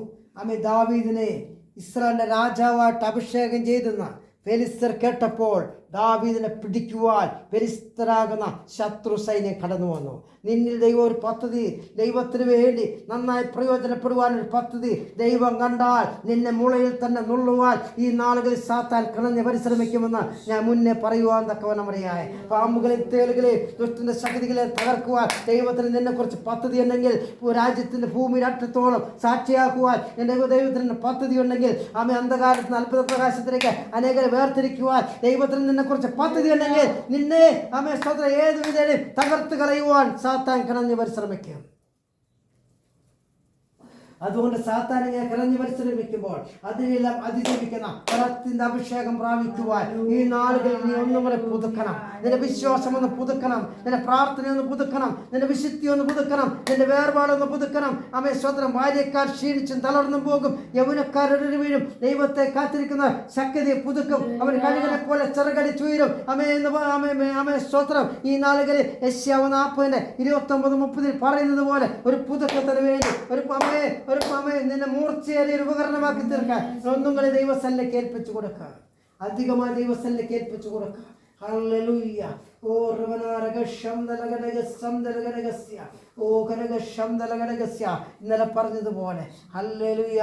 [SPEAKER 1] ദാവീദിനെ ഇസ്രായേലിന്റെ രാജാവായിട്ട് അഭിഷേകം ചെയ്തെന്ന് ഫെലിസ്തർ കേട്ടപ്പോൾ ദാവീദിനെ പിടിക്കുവാൻ ഫെലിസ്തരാകുന്ന ശത്രു സൈന്യം കടന്നു വന്നു. നിന്നിൽ ദൈവം ഒരു പദ്ധതി, ദൈവത്തിന് വേണ്ടി നന്നായി പ്രയോജനപ്പെടുവാനൊരു പദ്ധതി ദൈവം കണ്ടാൽ നിന്നെ മുളയിൽ തന്നെ നുള്ളുവാൻ ഈ നാളുകളിൽ സാത്താൻ കിണഞ്ഞ് പരിശ്രമിക്കുമെന്ന് ഞാൻ മുന്നേ പറയുവാൻ തക്കവണ്ണം അറിയായി. പാമ്പുകളെ, തേളുകളെ, ദുഷ്ടന്റെ ശക്തികളെ തകർക്കുവാൻ ദൈവത്തിന് നിന്നെക്കുറിച്ച് പദ്ധതി ഉണ്ടെങ്കിൽ, രാജ്യത്തിൻ്റെ ഭൂമിയുടെ അറ്റത്തോളം സാക്ഷിയാക്കുവാൻ എൻ്റെ ദൈവത്തിന് പദ്ധതി ഉണ്ടെങ്കിൽ, അന്ധകാരത്തിന് അത്ഭുത പ്രകാശത്തിലേക്ക് അനേകരെ വേർതിരിക്കുവാൻ ദൈവത്തിന് നിന്നെക്കുറിച്ച് പദ്ധതി ഉണ്ടെങ്കിൽ, നിന്നെ സ്തോത്രം ഏത് വിധേനയും തകർത്ത് കളയുവാൻ സാത്താൻ കിണഞ്ഞ് പരിശ്രമിക്കും. അതുകൊണ്ട് സാത്താനെ ഞാൻ കിളഞ്ഞു പരിശ്രമിക്കുമ്പോൾ അതിനെല്ലാം അതിജീവിക്കുന്ന ഫലത്തിന്റെ അഭിഷേകം പ്രാപിക്കുവാൻ ഈ നാളുകളിൽ നീ ഒന്നും കൂടെ പുതുക്കണം. നിന്റെ വിശ്വാസം ഒന്ന് പുതുക്കണം, നിന്റെ പ്രാർത്ഥന ഒന്ന് പുതുക്കണം, നിന്റെ വിശുദ്ധി ഒന്ന് പുതുക്കണം, നിന്റെ വേർപാടൊന്ന് പുതുക്കണം. അമേ സ്വതന്ത്രം ഭാര്യക്കാർ ക്ഷീണിച്ചും തളർന്നും പോകും, യൗവനക്കാരുടെ വീഴും. ദൈവത്തെ കാത്തിരിക്കുന്ന ശക്തിയെ പുതുക്കും, അവൻ കഴുകനെ പോലെ ചിറകടിച്ചുയരും. അമേ സ്വതന്ത്രം ഈ നാളുകളിൽ യെശയ്യാവ് 40:29-30 പറയുന്നത് പോലെ ഒരു പുതുക്കത്തിന് വേണ്ടി ഒരു നിന്നെ മൂർച്ചയേറിയ ഒരു ഉപകരണമാക്കി തീർക്കാൻ ഒന്നും കൂടെ ദൈവസന്നിധിയിലേക്ക് ഏൽപ്പിച്ചു കൊടുക്കുക, അധികമായി ദൈവസന്നിധിയിലേക്ക് ഏൽപ്പിച്ചു കൊടുക്കുക. ഹല്ലേലൂയ. ഓ ഇന്നലെ പറഞ്ഞതുപോലെ ഹല്ലേലൂയ.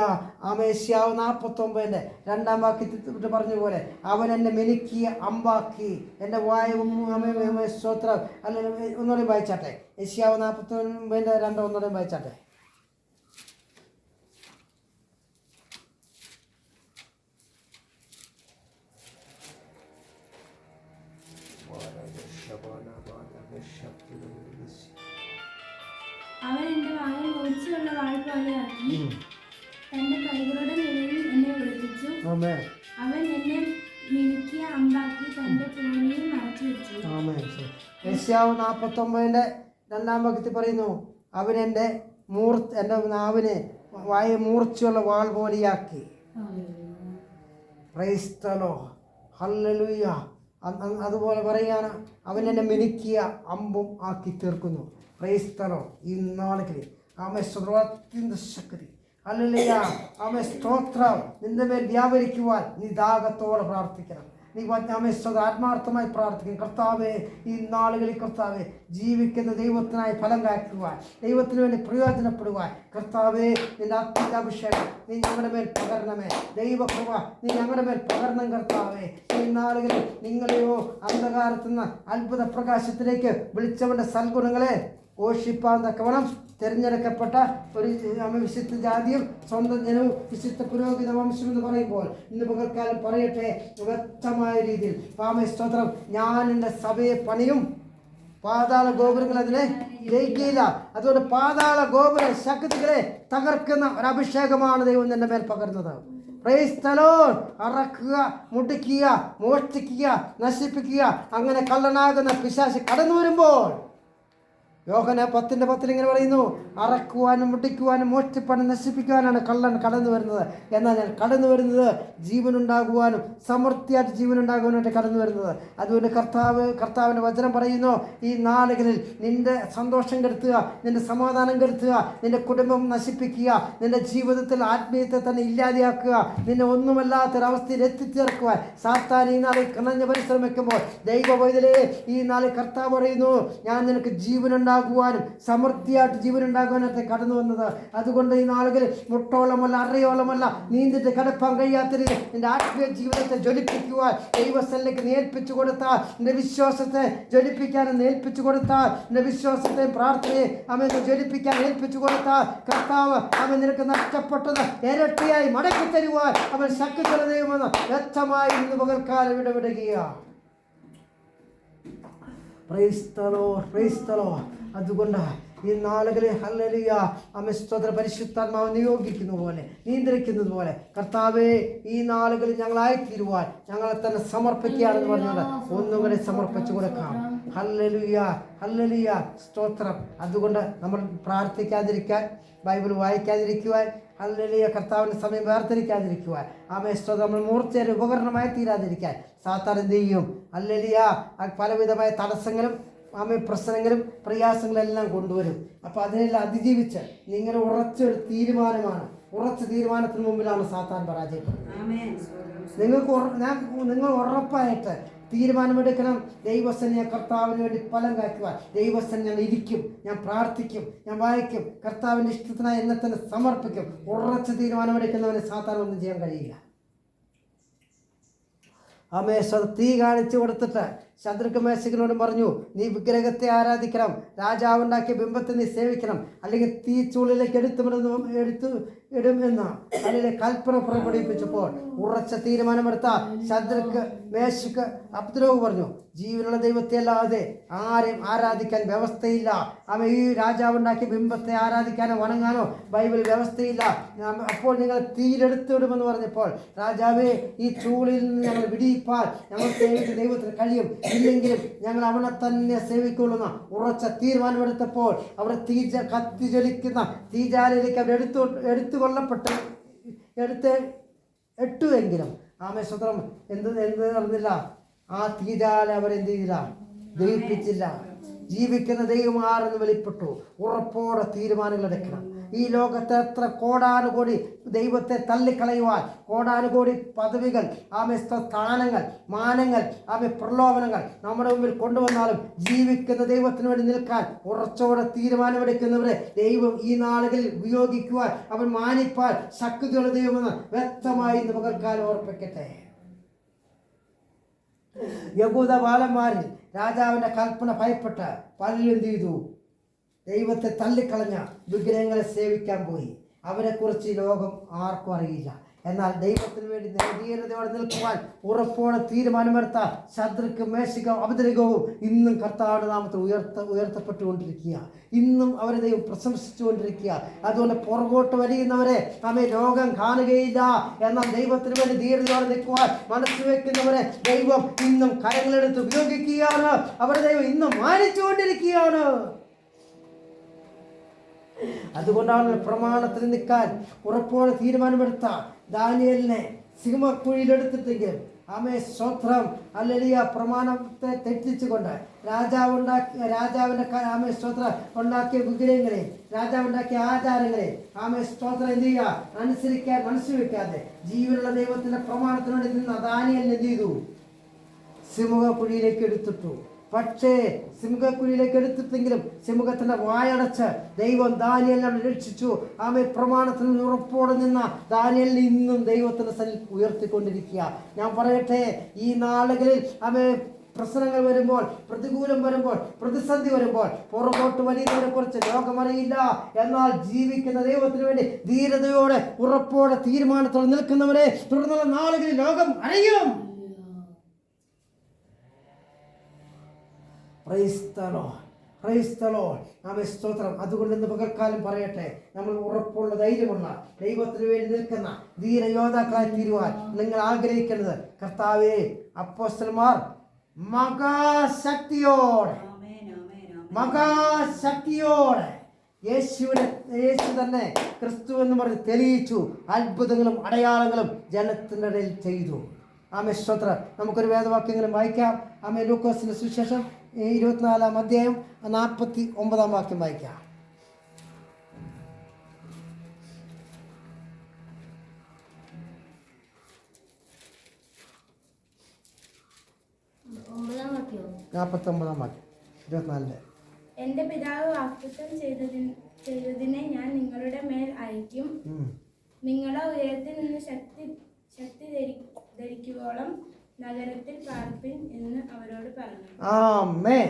[SPEAKER 1] യെശയ്യാവ് 49 2 വാക്യത്തിൽ പറഞ്ഞ പോലെ അവൻ എന്നെ മെനുക്കിയ അമ്പാക്കി എൻ്റെ വായവും സ്തോത്രം. അല്ലെങ്കിൽ ഒന്നുകൂടെ വായിച്ചാട്ടെ, യെശയ്യാവ് 49:2 ഒന്നുകൂടെ വായിച്ചാട്ടെ.
[SPEAKER 3] അവൻ എൻ്റെ വായിൽ മൂർച്ചയുള്ള വാൾ പോലെയാക്കി, തന്റെ കൈകളുടെ നിഴലിൽ എന്നെ ഒളിപ്പിച്ചു. അവൻ എന്നെ മിനുക്കിയ അമ്പാക്കി, തന്റെ പൂണിയിൽ മറച്ചു വെച്ചു.
[SPEAKER 1] യെശയ്യാവ് 49:2 വാക്യത്തിൽ പറയുന്നു, അവൻ എൻ്റെ നാവിനെ വായ മൂർച്ചയുള്ള വാൾ പോലെയാക്കി. Praise the lord. ഹല്ലേലൂയ. അതുപോലെ പറയാണ്, അവൻ എന്നെ മിനുക്കിയ അമ്പും ആക്കി തീർക്കുന്നു. Praise the lord. ഈ നാളുകളിൽ അത്യന്ത ശക്തി ഹല്ലേലൂയ സ്തോത്രം നിന്റെ മേൽ വ്യാപരിക്കുവാൻ നീ ദാഹത്തോടെ പ്രാർത്ഥിക്കണം. നീ ആത്മാർത്ഥമായി പ്രാർത്ഥിക്കും. കർത്താവേ, ഈ നാളുകളിൽ കർത്താവേ ജീവിക്കുന്ന ദൈവത്തിനായി ഫലം കായ്ക്കുവാൻ, ദൈവത്തിന് വേണ്ടി പ്രയോജനപ്പെടുവാൻ കർത്താവേ നിന്റെ ആത്മീയ അഭിഷേകം നീ ഞങ്ങളുടെ മേൽ പകരണമേ. ദൈവകൃപ നീ ഞങ്ങളുടെ മേൽ പകരണം കർത്താവേ. ഈ നാളുകളിൽ നിങ്ങളെയോ അന്ധകാരത്തുനിന്ന് അത്ഭുത പ്രകാശത്തിലേക്ക് വിളിച്ചവന്റെ സൽഗുണങ്ങളെ ഘോഷിപ്പാൻ തക്കവണ്ണം തിരഞ്ഞെടുക്കപ്പെട്ട ഒരു വിശുദ്ധ ജാതിയും സ്വന്തം ജനവും വിശുദ്ധ പുരോഹിത വംശം എന്ന് പറയുമ്പോൾ ഇന്ന് പകൽക്കാലം പറയട്ടെ വ്യക്തമായ രീതിയിൽ സ്തോത്രം, ഞാൻ എൻ്റെ സഭയെ പണിയും, പാതാള ഗോപുരങ്ങൾ അതിനെ ജയിക്കില്ല. അതുകൊണ്ട് പാതാള ഗോപുര ശക്തികളെ തകർക്കുന്ന ഒരു അഭിഷേകമാണ് ദൈവം എൻ്റെ മേൽ പകർന്നത്. Praise the lord. അറക്കുക, മുടിക്കുക, മോഷ്ടിക്കുക, നശിപ്പിക്കുക, അങ്ങനെ കള്ളനാകുന്ന പിശാച് കടന്നു വരുമ്പോൾ യോഹന്നാൻ 10:10 ഇങ്ങനെ പറയുന്നു, അറക്കുവാനും മുട്ടിക്കുവാനും മോഷ്ടിപ്പാനും നശിപ്പിക്കുവാനാണ് കള്ളൻ കടന്നു വരുന്നത്. എന്നാൽ ഞാൻ കടന്നു വരുന്നത് ജീവനുണ്ടാകുവാനും സമൃദ്ധിയായിട്ട് ജീവനുണ്ടാകുവാനായിട്ട് കടന്നു വരുന്നത്. അതുകൊണ്ട് കർത്താവിൻ്റെ വചനം പറയുന്നു, ഈ നാളുകളിൽ നിന്റെ സന്തോഷം കെടുത്തുക, നിന്റെ സമാധാനം കെടുത്തുക, നിന്റെ കുടുംബം നശിപ്പിക്കുക, നിന്റെ ജീവിതത്തിൽ ആത്മീയത്തെ തന്നെ ഇല്ലാതെയാക്കുക, നിന്നെ ഒന്നുമല്ലാത്തൊരവസ്ഥയിൽ എത്തിച്ചേർക്കുവാൻ സാത്താൻ ഈ നാളിൽ കിണഞ്ഞ് പരിശ്രമിക്കുമ്പോൾ ദൈവവൈദ്യലേ ഈ നാളിൽ കർത്താവ് പറയുന്നു, ഞാൻ നിനക്ക് ജീവനുണ്ടാകുവാനും സമൃദ്ധിയായിട്ട് ജീവനുണ്ടാകുവാനായിട്ട് കടന്നു വന്നത്. അതുകൊണ്ട് ഈ നാളുകളിൽ മുട്ടോളമല്ല അറയോളമല്ല നീന്തിട്ട് കടപ്പാൻ കഴിയാത്ത രീതിയിൽ നിന്റെ ആത്മീയ ജീവിതത്തെ ജ്വലിപ്പിക്കുവാൻ ദൈവസ്ഥലേക്ക് ഏൽപ്പിച്ചു കൊടുത്താൽ, നിന്റെ വിശ്വാസത്തെ ജ്വലിപ്പിക്കാൻ ഏൽപ്പിച്ചു കൊടുത്താൽ, നിന്റെ വിശ്വാസത്തെ പ്രാർത്ഥനയെ അവൻ ജ്വലിപ്പിക്കാൻ ഏൽപ്പിച്ചു കൊടുത്താൽ കർത്താവ് അവൻ നിനക്ക് നഷ്ടപ്പെട്ടത് ഇരട്ടിയായി മടക്കി തരുവാൻ അവൻ ശക്തിയുള്ള ദൈവമെന്ന് വ്യക്തമായി ഇന്ന് പകൽക്കാലം ഇടപെടുകയാണ്. Praise the lord, praise the lord. അതുകൊണ്ട് ഈ നാളുകളിൽ ഹല്ലേലൂയ സ്തോത്ര പരിശുദ്ധാത്മാവ് നിയോഗിക്കുന്ന പോലെ നിയന്ത്രിക്കുന്നത് പോലെ കർത്താവേ ഈ നാളുകളിൽ ഞങ്ങളായിത്തീരുവാൻ ഞങ്ങളെ തന്നെ സമർപ്പിക്കുകയാണെന്ന് പറഞ്ഞത് ഒന്നുകൂടെ സമർപ്പിച്ചു കൊടുക്കാം. ഹല്ലേലൂയ, ഹല്ലേലൂയ, സ്തോത്രം. അതുകൊണ്ട് നമ്മൾ പ്രാർത്ഥിക്കാതിരിക്കാൻ, ബൈബിൾ വായിക്കാതിരിക്കുവാൻ, ഹല്ലേലൂയ കർത്താവിൻ്റെ സമയം വേർതിരിക്കാതിരിക്കുവാൻ, സ്തോത്രം നമ്മൾ മൂർച്ചയുടെ ഉപകരണമായി തീരാതിരിക്കാൻ സാത്താൻ എന്ത് ചെയ്യും? ഹല്ലേലൂയ പലവിധമായ തടസ്സങ്ങളും പ്രശ്നങ്ങളും പ്രയാസങ്ങളെല്ലാം കൊണ്ടുവരും. അപ്പോൾ അതിനെല്ലാം അതിജീവിച്ച് നിങ്ങൾ ഉറച്ചൊരു തീരുമാനമാണ്, ഉറച്ച തീരുമാനത്തിന് മുമ്പിലാണ് സാത്താൻ പരാജയപ്പെടുന്നത്. നിങ്ങൾ ഉറപ്പായിട്ട് തീരുമാനമെടുക്കണം. ദൈവസനെ കർത്താവിന് വേണ്ടി ഫലം കായ്ക്കുവാൻ ദൈവസൻ ഞാൻ ഇരിക്കും, ഞാൻ പ്രാർത്ഥിക്കും, ഞാൻ വായിക്കും, കർത്താവിൻ്റെ ഇഷ്ടത്തിനായി എന്നെ തന്നെ സമർപ്പിക്കും. ഉറച്ച തീരുമാനമെടുക്കുന്നവന് സാത്താൻ ഒന്നും ചെയ്യാൻ കഴിയില്ല. തീ കാണിച്ചു കൊടുത്തിട്ട് ശദ്രക്ക് മേശകനോടും പറഞ്ഞു, നീ വിഗ്രഹത്തെ ആരാധിക്കണം, രാജാവുണ്ടാക്കിയ ബിംബത്തെ നീ സേവിക്കണം, അല്ലെങ്കിൽ തീച്ചൂളിലേക്ക് ഇടുമെന്ന് അതിലെ കൽപ്പന പുറപ്പെടുവിപ്പിച്ചപ്പോൾ ഉറച്ച തീരുമാനമെടുത്ത ശദ്രക്ക് മേശക്ക് അബ്ദ്രോവ് പറഞ്ഞു, ജീവനുള്ള ദൈവത്തെ അല്ലാതെ ആരെയും ആരാധിക്കാൻ വ്യവസ്ഥയില്ല. അവൻ ഈ രാജാവുണ്ടാക്കിയ ബിംബത്തെ ആരാധിക്കാനോ വണങ്ങാനോ ബൈബിൾ വ്യവസ്ഥയില്ല. അപ്പോൾ നിങ്ങൾ തീയിലെടുത്തിടുമെന്ന് പറഞ്ഞപ്പോൾ, രാജാവേ, ഈ ചൂളിൽ നിന്ന് ഞങ്ങൾ വിടിയിപ്പാൽ ഞങ്ങൾ സേവിച്ച ദൈവത്തിന് കഴിയും, ഇല്ലെങ്കിലും ഞങ്ങൾ അവനെ തന്നെ സേവിക്കൊള്ളുന്ന ഉറച്ച തീരുമാനമെടുത്തപ്പോൾ അവർ കത്തിജ്വലിക്കുന്ന തീജാലയിലേക്ക് അവർ എട്ടുവെങ്കിലും ആമേശ്വത്രം എന്ത് നടന്നില്ല. ആ തീജാല അവരെന്ത് ചെയ്തില്ല, ദഹിപ്പിച്ചില്ല. ജീവിക്കുന്ന ദൈവം ആരെന്ന് വെളിപ്പെട്ടു. ഉറപ്പോടെ തീരുമാനങ്ങൾ എടുക്കണം. ഈ ലോകത്തെ എത്ര കോടാനുകോടി ദൈവത്തെ തള്ളിക്കളയുവാൻ, കോടാനുകോടി പദവികൾ, സ്ഥാനങ്ങൾ, മാനങ്ങൾ, പ്രലോഭനങ്ങൾ നമ്മുടെ മുമ്പിൽ കൊണ്ടുവന്നാലും ജീവിക്കുന്ന ദൈവത്തിന് വേണ്ടി നിൽക്കാൻ ഉറച്ചോടെ തീരുമാനമെടുക്കുന്നവരെ ദൈവം ഈ നാളുകളിൽ ഉപയോഗിക്കുവാൻ, അവൻ മാനിപ്പാൻ ശക്തിയുള്ള ദൈവമെന്ന് വ്യക്തമായി ഇന്ന് പകൽക്കാലം ഓർപ്പിക്കട്ടെ. യഹൂദ ബാലന്മാരിൽ രാജാവിൻ്റെ കൽപ്പന ഭയപ്പെട്ട് പലരും എന്ത് ചെയ്തു? ദൈവത്തെ തള്ളിക്കളഞ്ഞ വിഗ്രഹങ്ങളെ സേവിക്കാൻ പോയി. അവരെക്കുറിച്ച് ഈ ലോകം ആർക്കും അറിയില്ല. എന്നാൽ ദൈവത്തിന് വേണ്ടി ധീരതയോടെ നിൽക്കുവാൻ ഉറപ്പോടെ തീരുമാനമെടുത്ത ശദ്രക്ക് മേശക അബേദ്നെഗോവും ഇന്നും കർത്താവിന്റെ നാമത്തിൽ ഉയർത്തപ്പെട്ടുകൊണ്ടിരിക്കുക. ഇന്നും അവരെ ദൈവം പ്രശംസിച്ചുകൊണ്ടിരിക്കുക. അതുകൊണ്ട് പുറകോട്ട് വലിയുന്നവരെ നമ്മെ ലോകം കാണുകയില്ല. എന്നാൽ ദൈവത്തിന് വേണ്ടി ധീരതയോടെ നിൽക്കുവാൻ മനസ്സ് വെക്കുന്നവരെ ദൈവം ഇന്നും കരങ്ങളെടുത്ത് ഉപയോഗിക്കുകയാണ്. അവരെ ദൈവം ഇന്നും മാനിച്ചുകൊണ്ടിരിക്കുകയാണ്. അതുകൊണ്ടാണ് പ്രമാണത്തിൽ നിൽക്കാൻ ഉറപ്പോടെ തീരുമാനമെടുത്ത ദാനിയേലിനെ സിംഹക്കുഴിയിലെടുത്തിട്ടെങ്കിലും സ്തോത്രം ഹല്ലേലൂയ പ്രമാണത്തെ തെറ്റിച്ചുകൊണ്ട് രാജാവിൻ്റെ സ്തോത്രം ഉണ്ടാക്കിയ വിഗ്രഹങ്ങളെ, രാജാവുണ്ടാക്കിയ ആചാരങ്ങളെ സ്തോത്രം എന്ത് ചെയ്യുക, അനുസരിക്കാൻ മനസ്സ് വെക്കാതെ ജീവനുള്ള ദൈവത്തിന്റെ പ്രമാണത്തിനോട് നിന്ന ദാനിയേലിനെ എന്ത് ചെയ്തു? സിംഹക്കുഴിയിലേക്ക് എടുത്തിട്ടു. പക്ഷേ സിംഹക്കുഴിയിലേക്ക് എടുത്തിട്ടെങ്കിലും സിംഹത്തിന്റെ വായടച്ച് ദൈവം ദാനിയേലിനെ രക്ഷിച്ചു. പ്രമാണത്തിന് ഉറപ്പോടെ നിന്ന ദാനിയേലിനെ ഇന്നും ദൈവത്തിന്റെ സന്നിധിയിൽ ഉയർത്തിക്കൊണ്ടിരിക്കുക. ഞാൻ പറയട്ടെ, ഈ നാളുകളിൽ പ്രശ്നങ്ങൾ വരുമ്പോൾ, പ്രതികൂലം വരുമ്പോൾ, പ്രതിസന്ധി വരുമ്പോൾ പുറകോട്ട് വലിയവരെ കുറിച്ച് ലോകമറിയില്ല. എന്നാൽ ജീവിക്കുന്ന ദൈവത്തിന് വേണ്ടി ധീരതയോടെ ഉറപ്പോടെ തീരുമാനത്തോടെ നിൽക്കുന്നവരെ തുടർന്നുള്ള നാളുകളിൽ ലോകം അറിയും. സ്തോത്രം. അതുകൊണ്ട് ഇന്ന് പകൽക്കാലം പറയട്ടെ, നമ്മൾ ഉറപ്പുള്ള ധൈര്യമുള്ള ദൈവത്തിന് വേണ്ടി നിൽക്കുന്ന ധീരയോദ്ധാക്കളായി തീരുവാൻ നിങ്ങൾ ആഗ്രഹിക്കുന്നത്, കർത്താവേ, അപ്പോസ്തലന്മാർ മഹാശക്തിയോടെ യേശു തന്നെ ക്രിസ്തു എന്ന് പറഞ്ഞ് തെളിയിച്ചു. അത്ഭുതങ്ങളും അടയാളങ്ങളും ജനത്തിൻ്റെ ഇടയിൽ ചെയ്തു. സ്തോത്രം. നമുക്കൊരു വേദവാക്യങ്ങളും വായിക്കാം. ലൂക്കോസിന്റെ സുവിശേഷം 24-ാം അധ്യായം 49-ാം വാക്യം വായിക്കാം.
[SPEAKER 3] എന്റെ പിതാവ് വാഗ്ദത്തം ചെയ്തതിനെ ഞാൻ നിങ്ങളുടെ മേൽ അയക്കും. നിങ്ങളെ ഉയരത്തിൽ നിന്ന് ശക്തി ധരിക്കുവോളം നഗരത്തിൽ പാർപ്പിൻ എന്ന് അവരോട് പറഞ്ഞു.
[SPEAKER 1] ആമേൻ.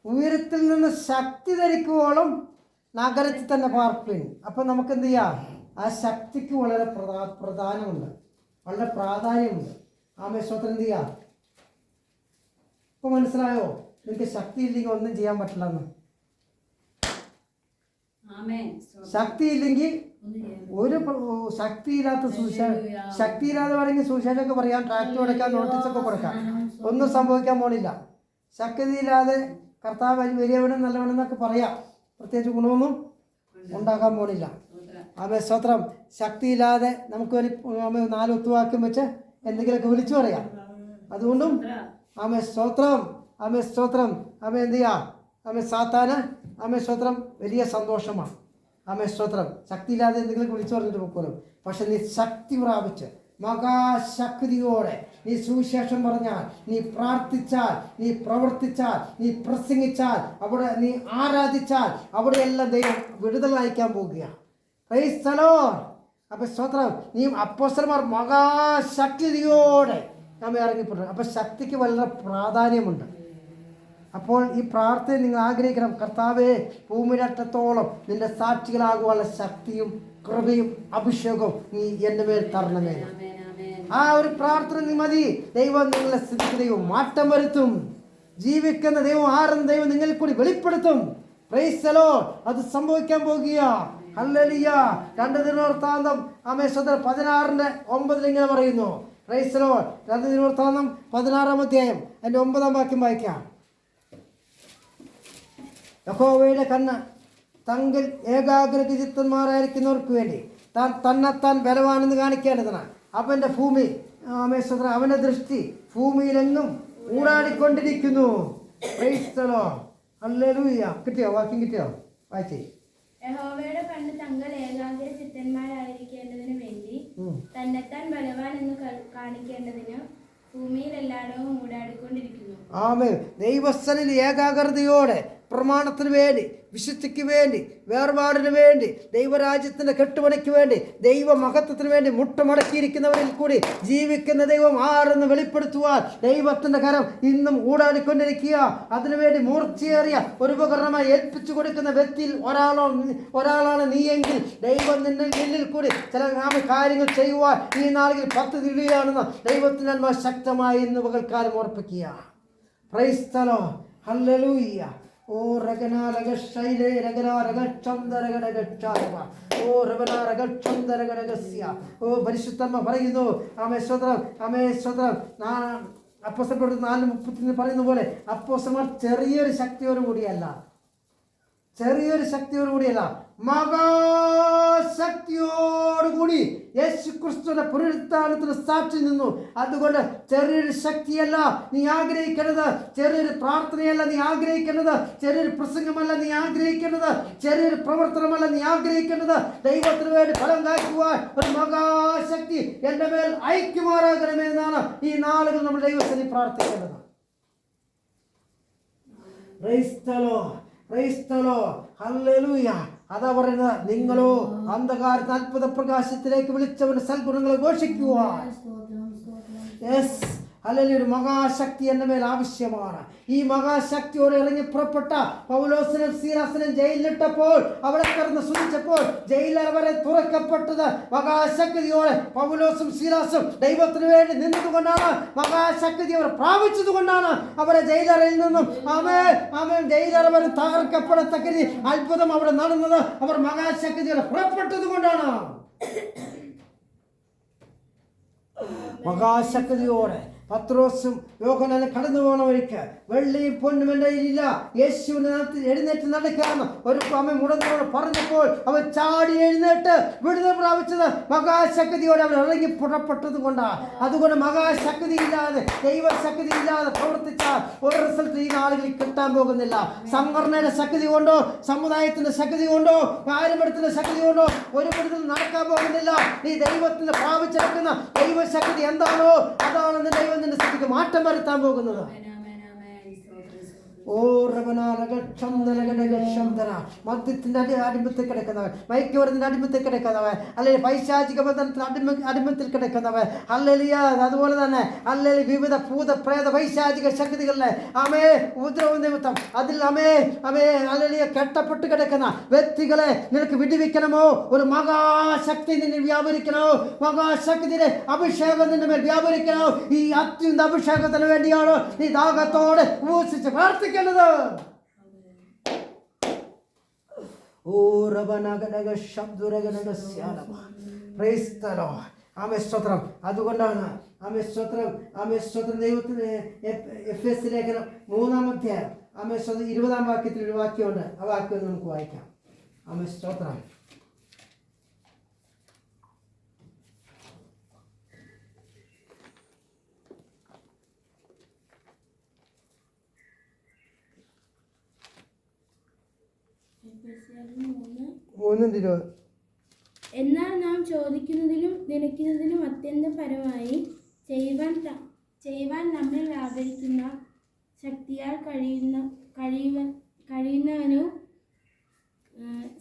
[SPEAKER 1] ഉയരത്തിൽ നിന്ന് ശക്തി ധരിക്കുവോളം നഗരത്തിൽ തന്നെ പാർപ്പിൻ. അപ്പൊ നമുക്ക് എന്ത് ചെയ്യാം? ആ ശക്തിക്ക് വളരെ പ്രധാനമുണ്ട്, വളരെ പ്രാധാന്യമുണ്ട്. സ്തോത്രം. എന്ത് ചെയ്യാം? ഇപ്പൊ മനസ്സിലായോ? നിങ്ങൾക്ക് ശക്തി ഇല്ലെങ്കിൽ ഒന്നും ചെയ്യാൻ പറ്റില്ലെന്ന്. ശക്തി ഇല്ലെങ്കിൽ ഒരു ശക്തിയില്ലാത്ത ശക്തിയില്ലാതെ വേണമെങ്കിൽ സുവിശേഷമൊക്കെ പറയാം, ട്രാക്ടർ കൊടുക്കാം, നോട്ടീസൊക്കെ കൊടുക്കാം, ഒന്നും സംഭവിക്കാൻ പോണില്ല. ശക്തിയില്ലാതെ കർത്താവ് വലിയവനും നല്ലവനെന്നൊക്കെ പറയാം, പ്രത്യേകിച്ച് ഗുണമൊന്നും ഉണ്ടാക്കാൻ പോണില്ല. സ്തോത്രം. ശക്തിയില്ലാതെ നമുക്ക് ഒരു 4 ഒത്തുവാക്യം വെച്ച് എന്തെങ്കിലുമൊക്കെ വിളിച്ചു പറയാം. അതുകൊണ്ടും സ്തോത്രം. സ്തോത്രം. എന്ത് ചെയ്യാം? സാത്താന് സ്തോത്രം വലിയ സന്തോഷമാണ്. സ്തോത്രം. ശക്തിയില്ലാതെ എന്തെങ്കിലും വിളിച്ചു പറഞ്ഞിട്ട് പോലും, പക്ഷെ നീ ശക്തി പ്രാപിച്ച് മഹാശക്തിയോടെ നീ സുവിശേഷം പറഞ്ഞാൽ, നീ പ്രാർത്ഥിച്ചാൽ, നീ പ്രവർത്തിച്ചാൽ, നീ പ്രസംഗിച്ചാൽ, അവിടെ നീ ആരാധിച്ചാൽ, അവിടെയെല്ലാം ദൈവം വിടുതൽ അയക്കാൻ പോകുകയാണ്. Price the Lord. സ്തോത്രം. നീ അപ്പോസ്തലന്മാർ മഹാശക്തിയോടെ നാം ഇറങ്ങിപ്പോരണം. അപ്പം ശക്തിക്ക് വളരെ പ്രാധാന്യമുണ്ട്. അപ്പോൾ ഈ പ്രാർത്ഥന നിങ്ങൾ ആഗ്രഹിക്കണം, കർത്താവേ ഭൂമിരട്ടത്തോളം നിന്റെ സാക്ഷികളാകുവാനുള്ള ശക്തിയും കൃപയും അഭിഷേകവും നീ എൻ്റെ മേൽ തരണമേ. ആ ഒരു പ്രാർത്ഥന നീ മതി. ദൈവം നിങ്ങളെ സ്ഥിതിക്ക് ദൈവം മാറ്റം വരുത്തും. ജീവിക്കുന്ന ദൈവം ആരെന്ന് ദൈവം നിങ്ങളിൽ കൂടി വെളിപ്പെടുത്തും. Price the Lord. അത് സംഭവിക്കാൻ പോകുക. ഹല്ലേലൂയ. 2 ദിനവൃത്താന്തം 16:9 ഇങ്ങനെ പറയുന്നു. Price the Lord. 2 ദിനവൃത്താന്തം 16-ാം അധ്യായം അതിൻ്റെ 9-ാം വാക്യം വായിക്കാം. യഹോവയുടെ കണ്ണ് തങ്കിൽ ഏകാഗ്രചിത്തന്മാരായിരിക്കുന്നവർക്ക് വേണ്ടി താൻ തന്നെത്താൻ ബലവാനെന്ന് കാണിക്കേണ്ടതാണ്. അവൻ്റെ ഭൂമി അവൻ്റെ ദൃഷ്ടി ഭൂമിയിലെങ്ങും ഊടാടിക്കൊണ്ടിരിക്കുന്നു. Praise the lord. ഹല്ലേലൂയ. കിട്ടിയോ? വാക്യം കിട്ടിയോ? വായിച്ചേ.
[SPEAKER 3] യഹോവയുടെ കണ്ണ് തങ്ങൾ ഏകാഗ്ര ചിത്തന്മാരായിരിക്കേണ്ടതിന് വേണ്ടി തന്നെത്താൻ ബലവാൻ എന്ന് കാണിക്കേണ്ടതിന് ഭൂമിയിൽ എല്ലായിടവും ഊടാടിക്കൊണ്ടിരിക്കുന്നു.
[SPEAKER 1] ആമേൻ. ദൈവസ്ഥനിൽ ഏകാഗ്രതയോടെ പ്രമാണത്തിന് വേണ്ടി, വിശുദ്ധിക്ക് വേണ്ടി, വേർപാടിന് വേണ്ടി, ദൈവരാജ്യത്തിൻ്റെ കെട്ടുപണിക്ക് വേണ്ടി, ദൈവമഹത്വത്തിന് വേണ്ടി മുട്ടുമടക്കിയിരിക്കുന്നവരിൽ കൂടി ജീവിക്കുന്ന ദൈവം ആരെന്ന് വെളിപ്പെടുത്തുവാൻ ദൈവത്തിൻ്റെ കരം ഇന്നും ഊടാടിക്കൊണ്ടിരിക്കുക. അതിനുവേണ്ടി മൂർച്ചയേറിയ ഒരു ഉപകരണമായി ഏൽപ്പിച്ചു കൊടുക്കുന്ന വ്യക്തിയിൽ ഒരാളാണ് നീയെങ്കിൽ ദൈവം നിന്നിൽ കൂടി ചില കാര്യങ്ങൾ ചെയ്യുവാൻ ഈ നാളുകളിൽ പദ്ധതിയാണെന്ന് ദൈവത്തിൻ്റെ ശക്തമായി ഇന്ന് പകൽക്കാലം ഓർപ്പിക്കുക. Praise the lord. ഹല്ലേലൂയ. ഓ രഗനാരഗശൈലേ രഗനാരഗക്ഷന്തരഗടഗക്ഷായവ ഓ രഗനാരഗക്ഷന്തരഗടഗസ്യ. ഓ പരിശുദ്ധമ്മ പറയുന്നു, ആമേ സ്വതന്ത്രം, ആമേ സ്വതന്ത്രം. അപ്പോസ്തലർ 4:33 പറയുന്ന പോലെ അപ്പോസ്തലന്മാർ ചെറിയൊരു ശക്തിയോടുകൂടിയല്ല, മഹാശക്തിയോടുകൂടി യേശു ക്രിസ്തുവിന്റെ പുനരുത്ഥാനത്തിന് സാക്ഷി നിന്നു. അതുകൊണ്ട് ചെറിയൊരു ശക്തിയല്ല നീ ആഗ്രഹിക്കേണ്ടത്, ചെറിയൊരു പ്രാർത്ഥനയല്ല നീ ആഗ്രഹിക്കേണ്ടത്, ചെറിയൊരു പ്രസംഗമല്ല നീ ആഗ്രഹിക്കേണ്ടത്, ചെറിയൊരു പ്രവർത്തനമല്ല നീ ആഗ്രഹിക്കേണ്ടത്. ദൈവത്തിന് വേണ്ടി ഫലം കായ്ക്കുവാൻ ഒരു മഹാശക്തി എൻ്റെ മേൽ ഐക്യമാറാകണമെന്നാണ് ഈ നാളുകൾ നമ്മൾ ദൈവത്തിന് പ്രാർത്ഥിക്കേണ്ടത്. Price the lord. Praise the lord. Hallelujah. അതാ പറയുന്നത്, നിങ്ങളോ അന്ധകാരത്തിന് അത്ഭുത പ്രകാശത്തിലേക്ക് വിളിച്ചവന്റെ സൽഗുണങ്ങളെ ഘോഷിക്കുക. യെസ്, അല്ലെങ്കിൽ ഒരു മഹാശക്തി എൻ്റെ മേൽ ആവശ്യമാണ്. ഈ മഹാശക്തിയോടെ ഇറങ്ങി പുറപ്പെട്ട പൗലോസിനും സീലാസിനും ജയിലിലിട്ടപ്പോൾ, അവിടെ കിടന്ന് സൂചിച്ചപ്പോൾ ജയിലർ വരെ തുറക്കപ്പെട്ടത് മഹാശക്തിയോടെ പൗലോസും സീലാസും ദൈവത്തിന് വേണ്ടി നിന്നതുകൊണ്ടാണ്, മഹാശക്തി അവർ പ്രാപിച്ചത് കൊണ്ടാണ്. അവരെ ജയിലറിൽ നിന്നും ജയിലർ വരെ തകർക്കപ്പെടത്തക്ക അത്ഭുതം അവിടെ നടന്നത് അവർ മഹാശക്തിയോടെ പുറപ്പെട്ടത് കൊണ്ടാണ്. മഹാശക്തിയോടെ പത്രോസും യോഹന്നാനും കടന്നു പോകുന്ന വഴിക്ക് വെള്ളിയും പൊന്നും എൻ്റെ കയ്യിലില്ല, യേശുവിനെ എഴുന്നേറ്റ് നടക്കാമെന്ന് ഒരു മുടങ്ങോട് പറഞ്ഞപ്പോൾ അവൻ ചാടി എഴുന്നേറ്റ് വിടുതൽ പ്രാപിച്ചത് മഹാശക്തിയോടെ അവൻ ഇറങ്ങി പുറപ്പെട്ടത് കൊണ്ടാണ്. അതുകൊണ്ട് മഹാശക്തി ഇല്ലാതെ, ദൈവശക്തി ഇല്ലാതെ പ്രവർത്തിച്ചാൽ ഒരു റിസൾട്ട് ഈ നാളുകളിൽ കിട്ടാൻ പോകുന്നില്ല. സംഘടനയുടെ ശക്തി കൊണ്ടോ, സമുദായത്തിന്റെ ശക്തി കൊണ്ടോ, പാരമ്പര്യത്തിന്റെ ശക്തി കൊണ്ടോ ഒരു വിടുതൽ നടക്കാൻ പോകുന്നില്ല. നീ ദൈവത്തിന് പ്രാപിച്ചെടുക്കുന്ന ദൈവശക്തി എന്താണോ അതാണ് ദൈവം നിന്റെ സ്ഥിതിക്ക് മാറ്റം വരുത്താൻ പോകുന്നത്. ഓ മദ്യത്തിന്റെ അടിമത്തിൽ കിടക്കുന്നവൻ, മയക്കുമരുന്നിന്റെ അടിമത്തിൽ കിടക്കുന്നവൻ, അല്ലെങ്കിൽ പൈശാചിക ബന്ധനത്തിന്റെ അടിമത്തിൽ കിടക്കുന്നവൻ, അല്ലെങ്കിൽ അതുപോലെ തന്നെ അല്ലെങ്കിൽ വിവിധ ഭൂതപ്രേത പൈശാചിക ശക്തികളിലെ ഉപദ്രവ നിമിത്തം അതിൽ അല്ലെങ്കിൽ കെട്ടപ്പെട്ട് കിടക്കുന്ന വ്യക്തികളെ നിനക്ക് വിടുവിക്കണമോ? ഒരു മഹാശക്തി നിന്നെ വ്യാപരിക്കണോ? മഹാശക്തിയുടെ അഭിഷേകം നിന്റെ മേൽ വ്യാപരിക്കണോ? ഈ അത്യുന്ന അഭിഷേകത്തിന് വേണ്ടിയാണോ നീ ദാഹത്തോടെ ഉപസിച്ച് പ്രാർത്ഥിക്കുന്നത്? അതുകൊണ്ടാണ് ദൈവത്തിന് എഫെസ്യ ലേഖനം 3-ാം അധ്യായം 20-ാം വാക്യത്തിൽ ഒരു വാക്യമുണ്ട്. ആ വാക്യം നമുക്ക് വായിക്കാം. സ്തോത്രം.
[SPEAKER 3] എന്നാൽ നാം ചോദിക്കുന്നതിലും നിലയ്ക്കുന്നതിലും അത്യന്തം പരമായി ചെയ്യുവാൻ നമ്മിൽ വ്യാപരിക്കുന്ന ശക്തിയാൽ കഴിയുന്നവനും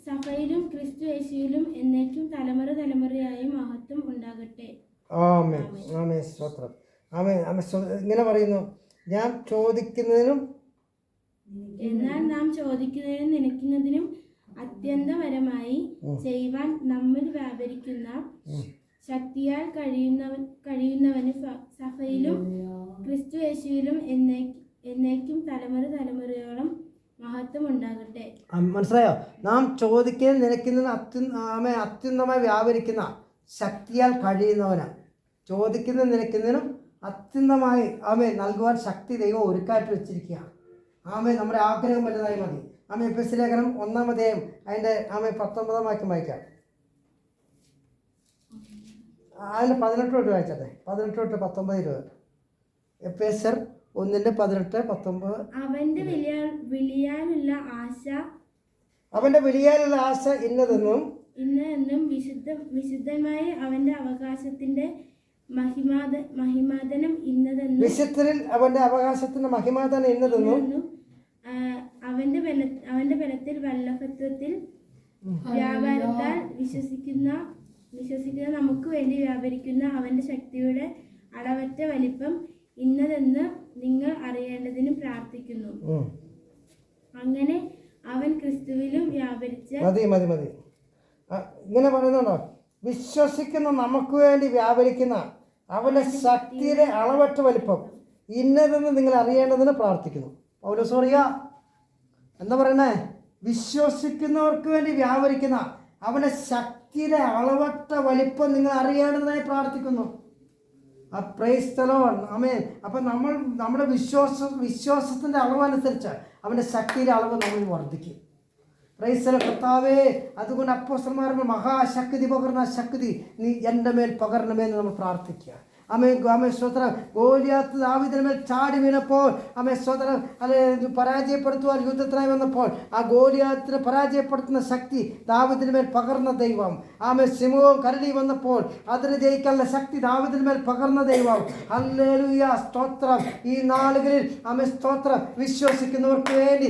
[SPEAKER 3] സഭയിലും ക്രിസ്തു യേശുവിലും എന്നേക്കും തലമുറയായി മഹത്വം ഉണ്ടാകട്ടെ.
[SPEAKER 1] ആമേൻ. ആമേൻ. സ്തോത്രം. ആമേ ആമേ ഇങ്ങനെ പറയുന്നു, ഞാൻ ചോദിക്കുന്നതിനും
[SPEAKER 3] എന്നാൽ നാം കഴിക്കുന്നതിനും നനയ്ക്കുന്നതിനും അത്യന്തപരമായി ചെയ്യുവാൻ നമ്മിൽ വ്യാപരിക്കുന്ന ശക്തിയാൽ കഴിയുന്നവന് സഭയിലും ക്രിസ്തു യേശുവിലും എന്നേക്കും തലമുറയോളം മഹത്വം ഉണ്ടാകട്ടെ.
[SPEAKER 1] മനസ്സിലായോ? നാം ചോദിക്കാൻ നിലയ്ക്കുന്നതിന് അത്യുന്നതമായി വ്യാപരിക്കുന്ന ശക്തിയാൽ കഴിയുന്നവന്, ചോദിക്കുന്ന നിലയ്ക്കുന്നതിനും അത്യുന്നതമായി നൽകുവാൻ ശക്തി ദൈവം ഒരുക്കായിട്ട് വെച്ചിരിക്കുക. നമ്മുടെ ആഗ്രഹം വലുതായി മതി. എഫെസ്യ ലേഖനം 1-ാം അധ്യായം അതിൻ്റെ 19-ാം വാക്യം വായിക്കാം. അതിൽ 18 തൊട്ട് വായിച്ചട്ടെ. 18 തൊട്ട് 19, 20. എഫെസ്യർ 1:18-19.
[SPEAKER 3] അവന്റെ വിളിയാലുള്ള ആശ
[SPEAKER 1] ഇന്നതെന്നും
[SPEAKER 3] വിശുദ്ധമായ അവന്റെ അവകാശത്തിന്റെ മഹിമാദനം ഇന്നതെന്നും
[SPEAKER 1] വിശുദ്ധരിൽ അവന്റെ അവകാശത്തിന്റെ മഹിമാദനം ഇന്നതെന്നും
[SPEAKER 3] അവന്റെ ബലത്തിൽ വല്ലഭത്വത്തിൽ വ്യാപാരത്താൽ വിശ്വസിക്കുന്ന നമുക്ക് വേണ്ടി വ്യാപരിക്കുന്ന അവന്റെ ശക്തിയുടെ അളവറ്റ വലിപ്പം ഇന്നതെന്ന് നിങ്ങൾ അറിയേണ്ടതിന് പ്രാർത്ഥിക്കുന്നു. അങ്ങനെ അവൻ ക്രിസ്തുവിലും വ്യാപരിച്ച
[SPEAKER 1] മതി ഇങ്ങനെ പറയുന്നുണ്ടോ? വിശ്വസിക്കുന്ന നമുക്ക് വേണ്ടി വ്യാപരിക്കുന്ന അവന്റെ ശക്തിയുടെ അളവറ്റ വലിപ്പം ഇന്നതെന്ന് നിങ്ങൾ അറിയേണ്ടതിന് പ്രാർത്ഥിക്കുന്നു. പൗലോസ് പറയുക എന്താ പറയണേ? വിശ്വസിക്കുന്നവർക്ക് വേണ്ടി വ്യാപരിക്കുന്ന അവന്റെ ശക്തിയുടെ അളവറ്റ വലിപ്പം നിങ്ങൾ അറിയേണ്ടതിനായി പ്രാർത്ഥിക്കുന്നു. Praise the lord. ആമേൻ. അപ്പം നമ്മുടെ വിശ്വാസത്തിൻ്റെ അളവനുസരിച്ച് അവൻ്റെ ശക്തിയുടെ അളവ് നമ്മൾ വർദ്ധിക്കും. Praise the lord. കർത്താവേ, അതുകൊണ്ട് അപ്പോസ്തലന്മാർ മഹാശക്തി പകർന്ന ശക്തി നീ എൻ്റെ മേൽ പകർന്നമേന്ന് നമ്മൾ പ്രാർത്ഥിക്കുക. സ്തോത്രം. ഗോലിയാത്ത് ദാവീദിന്റെ മേൽ ചാടി വീണപ്പോൾ സ്തോത്രം പരാജയപ്പെടുത്തുവാൻ യുദ്ധത്തിനായി വന്നപ്പോൾ ആ ഗോലിയാത്തിനെ പരാജയപ്പെടുത്തുന്ന ശക്തി ദാവീദിന്റെ മേൽ പകർന്ന ദൈവം. സിംഹവും കരടി വന്നപ്പോൾ അതിന് ജയിക്കാനുള്ള ശക്തി ദാവീദിന്റെ മേൽ പകർന്ന ദൈവം. ഹല്ലേലൂയ, സ്തോത്രം. ഈ നാളുകളിൽ സ്തോത്രം വിശ്വസിക്കുന്നവർക്ക് വേണ്ടി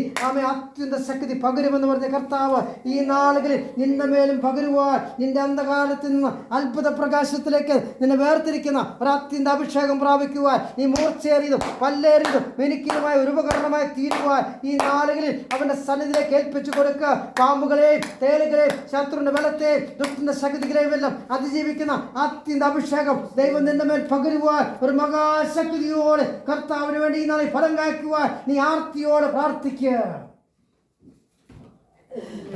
[SPEAKER 1] അത്യുന്ന ശക്തി പകരുമെന്ന് പറഞ്ഞ കർത്താവ് ഈ നാളുകളിൽ നിന്റെ മേലും പകരുവാൻ, നിന്റെ അന്ധകാലത്തിൽ നിന്ന് അത്ഭുത പ്രകാശത്തിലേക്ക് നിന്നെ വേർതിരിക്കുന്ന അത്യന്ത അഭിഷേകം പ്രാപിക്കുവാൻ, ഈ മൂർച്ചയേറിയതും പല്ലേറിയതും മെനിക്കിലുമായ ഒരു ഉപകരണമായി തീരുവാൻ ഈ നാളുകളിൽ അവന്റെ സന്നിധിയിലേക്ക് ഏൽപ്പിച്ചു കൊടുക്കുക. പാമ്പുകളെയും തേളുകളെയും ശത്രുവിന്റെ ബലത്തെയും ദുഷ്ടന്റെ ശക്തികളെയും എല്ലാം അതിജീവിക്കുന്ന അത്യന്ത അഭിഷേകം ദൈവം നിന്റെ മേൽ പകരുവാൻ ഒരു മഹാശക്തിയോടെ കർത്താവിന് വേണ്ടി ഈ നാളിൽ ഫലം കായ്ക്കുവാൻ നീ ആർത്തിയോടെ പ്രാർത്ഥിക്കുക.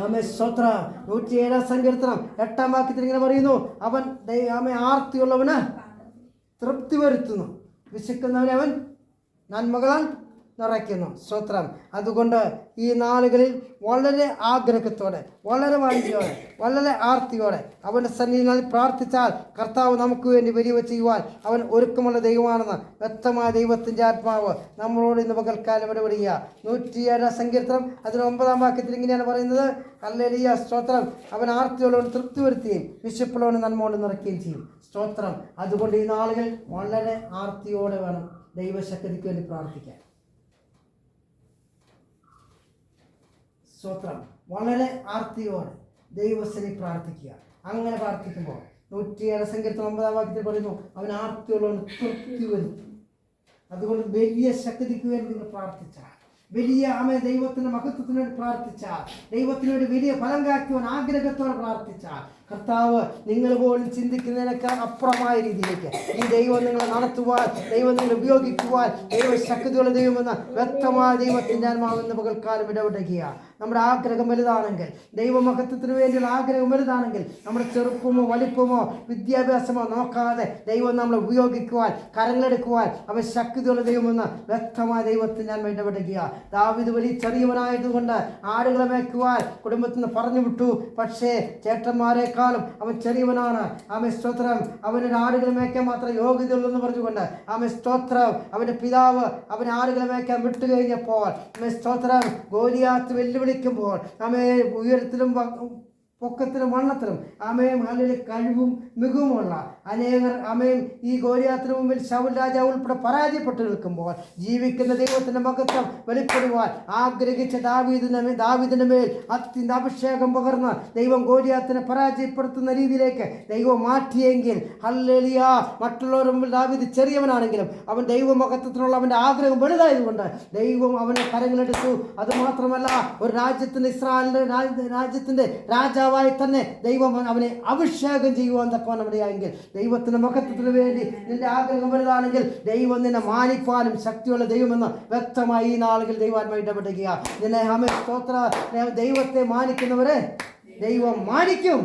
[SPEAKER 1] 107 സങ്കീർത്തനം 8-ാം വാക്യത്തിൽ ഇങ്ങനെ പറയുന്നു, അവൻ ആർത്തിയുള്ളവന് തൃപ്തി വരുത്തുന്നു, വിശക്കുന്നവനെ അവൻ നന്മകളാൽ നിറയ്ക്കുന്നു. സ്തോത്രം. അതുകൊണ്ട് ഈ നാളുകളിൽ വളരെ ആഗ്രഹത്തോടെ, വളരെ വാഞ്ചയോടെ, വളരെ ആർത്തിയോടെ അവൻ്റെ സന്നിധിയിൽ പ്രാർത്ഥിച്ചാൽ കർത്താവ് നമുക്ക് വേണ്ടി വലിയ ചെയ്യുവാൻ അവൻ ഒരുക്കമുള്ള ദൈവമാണെന്ന് വ്യക്തമായ ദൈവത്തിൻ്റെ ആത്മാവ് നമ്മളോട് ഇന്ന് പകൽക്കാലം ഇടപെടുക. 107 സങ്കീർത്തനം അതിന് 9-ാം വാക്യത്തിൽ ഇങ്ങനെയാണ് പറയുന്നത്, ഹല്ലേലൂയ, സ്തോത്രം. അവൻ ആർത്തിയുള്ളവൻ തൃപ്തി വരുത്തുകയും വിശപ്പുള്ളവന് നന്മ കൊണ്ട് നിറയ്ക്കുകയും ചെയ്യും. സ്തോത്രം. അതുകൊണ്ട് ഈ നാളുകൾ വളരെ ആർത്തിയോടെ വേണം ദൈവശക്തിക്ക് വേണ്ടി പ്രാർത്ഥിക്കാൻ. സ്തോത്രം. വളരെ ആർത്തിയോടെ ദൈവസ്ഥനെ പ്രാർത്ഥിക്കുക. അങ്ങനെ പ്രാർത്ഥിക്കുമ്പോൾ 107 സങ്കീർത്തനം 9-ാം വാക്യത്തിൽ പറയുന്നു, അവൻ ആർത്തിയുള്ളവൻ തൃപ്തി വരുത്തും. അതുകൊണ്ട് വലിയ ശക്തിക്ക് വേണ്ടി നിങ്ങൾ പ്രാർത്ഥിച്ചാൽ, വലിയ ദൈവത്തിൻ്റെ മഹത്വത്തിന് വേണ്ടി പ്രാർത്ഥിച്ചാൽ, ദൈവത്തിന് വേണ്ടി വലിയ ഫലം കാക്കുവാൻ ആഗ്രഹത്തോടെ പ്രാർത്ഥിച്ചാൽ കർത്താവ് നിങ്ങൾ പോലും ചിന്തിക്കുന്നതിനേക്കാൾ അപ്പുറമായ രീതിയിലേക്ക് ഈ ദൈവം നിങ്ങളെ നടത്തുവാൻ, ദൈവം നിങ്ങളെ ഉപയോഗിക്കുവാൻ ദൈവശക്തിയുള്ള ദൈവമെന്ന വ്യക്തമായ ദൈവത്തിൻ്റെ ആത്മാവെന്ന് പകൽക്കാലം ഇടപെടുക. നമ്മുടെ ആഗ്രഹം വലുതാണെങ്കിൽ, ദൈവമഹത്വത്തിന് വേണ്ടിയുള്ള ആഗ്രഹം വലുതാണെങ്കിൽ, നമ്മുടെ ചെറുപ്പമോ വലിപ്പമോ വിദ്യാഭ്യാസമോ നോക്കാതെ ദൈവം നമ്മളെ ഉപയോഗിക്കുവാൻ, കരങ്ങളെടുക്കുവാൻ അവൻ ശക്തിയുള്ള ദൈവമെന്ന് വ്യക്തമായ ദൈവത്തിൻ്റെ ആത്മ ഇടപെടുക. ദാവീദ് വലിയ ചെറിയവനായതുകൊണ്ട് ആടുകളെ മേയ്ക്കുവാൻ കുടുംബത്തിൽ നിന്ന് പറഞ്ഞു വിട്ടു. പക്ഷേ ചേട്ടന്മാരെക്കാളും അവൻ ചെറിയവനാണ്. സ്തോത്രം. അവനൊരു ആടുകളെ മേയ്ക്കാൻ മാത്രം യോഗ്യതയുള്ളൂ എന്ന് പറഞ്ഞുകൊണ്ട് സ്തോത്രം അവൻ്റെ പിതാവ് അവൻ ആടുകളെ മേയ്ക്കാൻ വിട്ടു കഴിഞ്ഞപ്പോൾ സ്തോത്രം ഗോലിയാത്ത് വെല്ലുവിളിക്കുമ്പോൾ ഉയരത്തിലും പൊക്കത്തിലും വണ്ണത്തിലും ആമേൻ ഹല്ലേലൂയ കഴിവും മികവുമുള്ള അനേകർ ആമേൻ ഈ ഗോലിയാത്തിന് മുമ്പിൽ ശൗൽ രാജാവ് ഉൾപ്പെടെ പരാജയപ്പെട്ടു നിൽക്കുമ്പോൾ ജീവിക്കുന്ന ദൈവത്തിൻ്റെ മഹത്വം വെളിപ്പെടുവാൻ ആഗ്രഹിച്ച ദാവീദിന്റെ മേൽ അത്യന്ത അഭിഷേകം പകർന്ന് ദൈവം ഗോലിയാത്തിനെ പരാജയപ്പെടുത്തുന്ന രീതിയിലേക്ക് ദൈവം മാറ്റിയെങ്കിൽ ഹല്ലേലൂയ, മറ്റുള്ളവരുടെ മുമ്പിൽ ദാവീദ് ചെറിയവനാണെങ്കിലും അവൻ ദൈവമഹത്വത്തിനുള്ള അവൻ്റെ ആഗ്രഹം വലുതായതുകൊണ്ട് ദൈവം അവനെ കരങ്ങളെടുത്തു. അതുമാത്രമല്ല, ഒരു രാജ്യത്തിൻ്റെ ഇസ്രായേലിൻ്റെ രാജ്യത്തിൻ്റെ രാജാവായി തന്നെ ദൈവം അവനെ അഭിഷേകം ചെയ്യുവാൻ തക്കവണ്ണമിടയായെങ്കിൽ, ദൈവത്തിൻ്റെ മഹത്വത്തിന് വേണ്ടി നിന്റെ ആഗ്രഹം വലുതാണെങ്കിൽ ദൈവം നിന്നെ മാനിപ്പാനും ശക്തിയുള്ള ദൈവമെന്ന് വ്യക്തമായി ഈ നാളുകൾ ദൈവാത്മാ ഇടപെടുക. നിന്നെ ദൈവത്തെ മാനിക്കുന്നവരെ ദൈവം മാനിക്കും.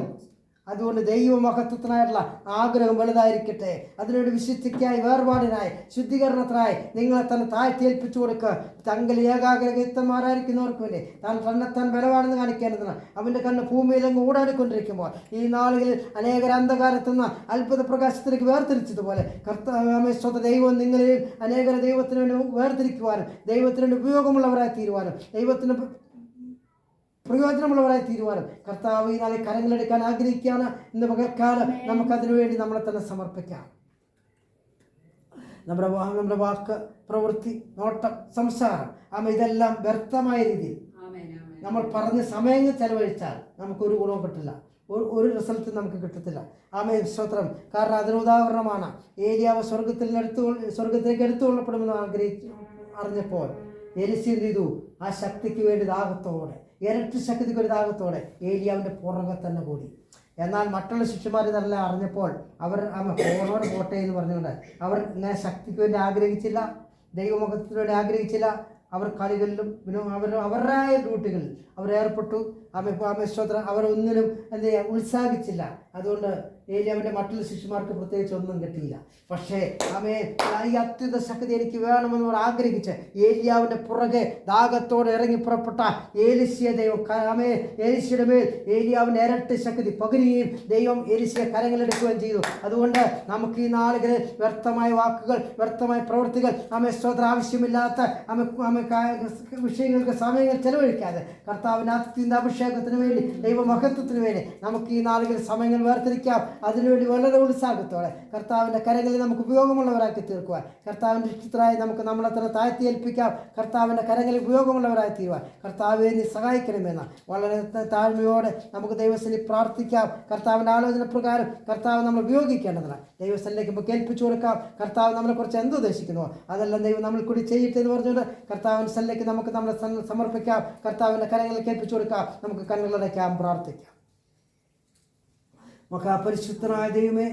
[SPEAKER 1] അതുകൊണ്ട് ദൈവമഹത്വത്തിനായിട്ടുള്ള ആഗ്രഹം വലുതായിരിക്കട്ടെ. അതിനുവേണ്ടി വിശുദ്ധിക്കായി, വേർപാടിനായി, ശുദ്ധീകരണത്തിനായി നിങ്ങളെ തന്നെ താഴ്ത്തിയേൽപ്പിച്ചു കൊടുക്കുക. തങ്ങൾ ഏകാഗ്രഹിതന്മാരായിരിക്കുന്നവർക്ക് വേണ്ടി തന്നെത്താൻ ബലവാണെന്ന് കാണിക്കേണ്ടതിന് അവൻ്റെ കണ്ണ് ഭൂമിയിലെങ്ങ് ഓടാടിക്കൊണ്ടിരിക്കുമ്പോൾ ഈ നാളുകളിൽ അനേകർ അന്ധകാരത്തുനിന്ന് അത്ഭുത പ്രകാശത്തിലേക്ക് വേർതിരിച്ചതുപോലെ കർത്താവ് ദൈവം നിങ്ങളെയും അനേകര ദൈവത്തിന് വേണ്ടി വേർതിരിക്കുവാനും ദൈവത്തിന് വേണ്ടി ഉപയോഗമുള്ളവരായി തീരുവാനും ദൈവത്തിന് പ്രയോജനമുള്ളവരായി തീരുവാനും കർത്താവ് ഈ നാളെ കരങ്ങളെടുക്കാൻ ആഗ്രഹിക്കുകയാണ്. ഇന്ന് പകൽക്കാലം നമുക്കതിനു വേണ്ടി നമ്മളെ തന്നെ സമർപ്പിക്കാം. നമ്മുടെ വാക്ക്, പ്രവൃത്തി, നോട്ടം, സംസാരം ഇതെല്ലാം വ്യർത്ഥമായ രീതിയിൽ നമ്മൾ പറഞ്ഞ് സമയങ്ങൾ ചെലവഴിച്ചാൽ നമുക്കൊരു ഗുണവും കിട്ടില്ല, ഒരു റിസൾട്ട് നമുക്ക് കിട്ടത്തില്ല. സ്തോത്രം. കാരണം അതിന് ഉദാഹരണമാണ് ഏലിയാവ് സ്വർഗത്തിലേക്ക് എടുത്തുകൊള്ളപ്പെടുമെന്ന് അറിഞ്ഞപ്പോൾ എലിസി ചെയ്തു ആ ശക്തിക്ക് വേണ്ടി ദാഹത്തോടെ, ഇരട്ടി ശക്തിക്ക് ഒരു ദാഹത്തോടെ ഏലിയാവിൻ്റെ പുറകെ തന്നെ കൂടി. എന്നാൽ മറ്റുള്ള ശിഷ്യന്മാർ ഇതെല്ലാം അറിഞ്ഞപ്പോൾ അവർ പോട്ടെ എന്ന് പറഞ്ഞുകൊണ്ട് അവർ ഇങ്ങനെ ശക്തിക്ക് വേണ്ടി ആഗ്രഹിച്ചില്ല, ദൈവമുഖത്തിന് വേണ്ടി ആഗ്രഹിച്ചില്ല. അവർ കളികളിലും അവരുടേതായ ഡ്യൂട്ടികളിൽ അവരേർപ്പെട്ടു. സ്തോത്രം. അവരൊന്നിനും എന്ത് ചെയ്യുക ഉത്സാഹിച്ചില്ല. അതുകൊണ്ട് ഏലിയാവിൻ്റെ മറ്റുള്ള ശിഷ്യന്മാർക്ക് പ്രത്യേകിച്ച് ഒന്നും കിട്ടിയില്ല. പക്ഷേ ഈ അത്യുത ശക്തി എനിക്ക് വേണമെന്ന് അവർ ആഗ്രഹിച്ച് ഏലിയാവിൻ്റെ പുറകെ ദാഹത്തോടെ ഇറങ്ങി പുറപ്പെട്ട എലീശയെ ദൈവം എലീശയുടെ മേൽ ഏലിയാവിൻ്റെ ഇരട്ടി ശക്തി പകരുകയും ദൈവം എലീശയെ കരങ്ങളെടുക്കുകയും ചെയ്തു. അതുകൊണ്ട് നമുക്ക് ഈ നാളുകളിൽ വ്യർത്ഥമായ വാക്കുകൾ, വ്യർത്ഥമായ പ്രവൃത്തികൾ സ്തോത്രം ആവശ്യമില്ലാത്ത വിഷയങ്ങൾക്ക് സമയങ്ങൾ ചെലവഴിക്കാതെ കർത്താവിൻ്റെ അത്യന്ത അഭിഷേകത്തിന് വേണ്ടി, ദൈവമഹത്വത്തിന് വേണ്ടി നമുക്ക് ഈ നാളുകളിൽ സമയങ്ങൾ വേർതിരിക്കാം. അതിനുവേണ്ടി വളരെ ഉത്സാഹത്തോടെ കർത്താവിൻ്റെ കരങ്ങളിൽ നമുക്ക് ഉപയോഗമുള്ളവരാക്കി തീർക്കുവാൻ, കർത്താവിൻ്റെ ഇഷ്ടത്തിനായി നമുക്ക് നമ്മളെ തന്നെ താഴ്ത്തി ഏൽപ്പിക്കാം. കർത്താവിൻ്റെ കരങ്ങളിൽ ഉപയോഗമുള്ളവരായി തീരുവാൻ കർത്താവെ നീ സഹായിക്കണമെന്ന് വളരെ താഴ്മയോടെ നമുക്ക് ദൈവസ്ഥലിൽ പ്രാർത്ഥിക്കാം. കർത്താവിൻ്റെ ആലോചന പ്രകാരം കർത്താവ് നമ്മൾ ഉപയോഗിക്കേണ്ടതിന് ദൈവസ്ഥലിലേക്ക് നമുക്ക് ഏൽപ്പിച്ചു കൊടുക്കാം. കർത്താവ് നമ്മളെക്കുറിച്ച് എന്തുദ്ദേശിക്കുന്നുവോ അതെല്ലാം ദൈവം നമ്മൾ കൂടി ചെയ്യട്ടെ എന്ന് പറഞ്ഞുകൊണ്ട് കർത്താവിൻ്റെ സ്ഥലിലേക്ക് നമുക്ക് നമ്മളെ സമർപ്പിക്കാം. കർത്താവിൻ്റെ കരങ്ങളിലേക്ക് ഏൽപ്പിച്ചു കൊടുക്കാം. നമുക്ക് കണ്ണുകളടയ്ക്കാം, പ്രാർത്ഥിക്കാം. മഹാപരിശുദ്ധനായ ദൈവമേ,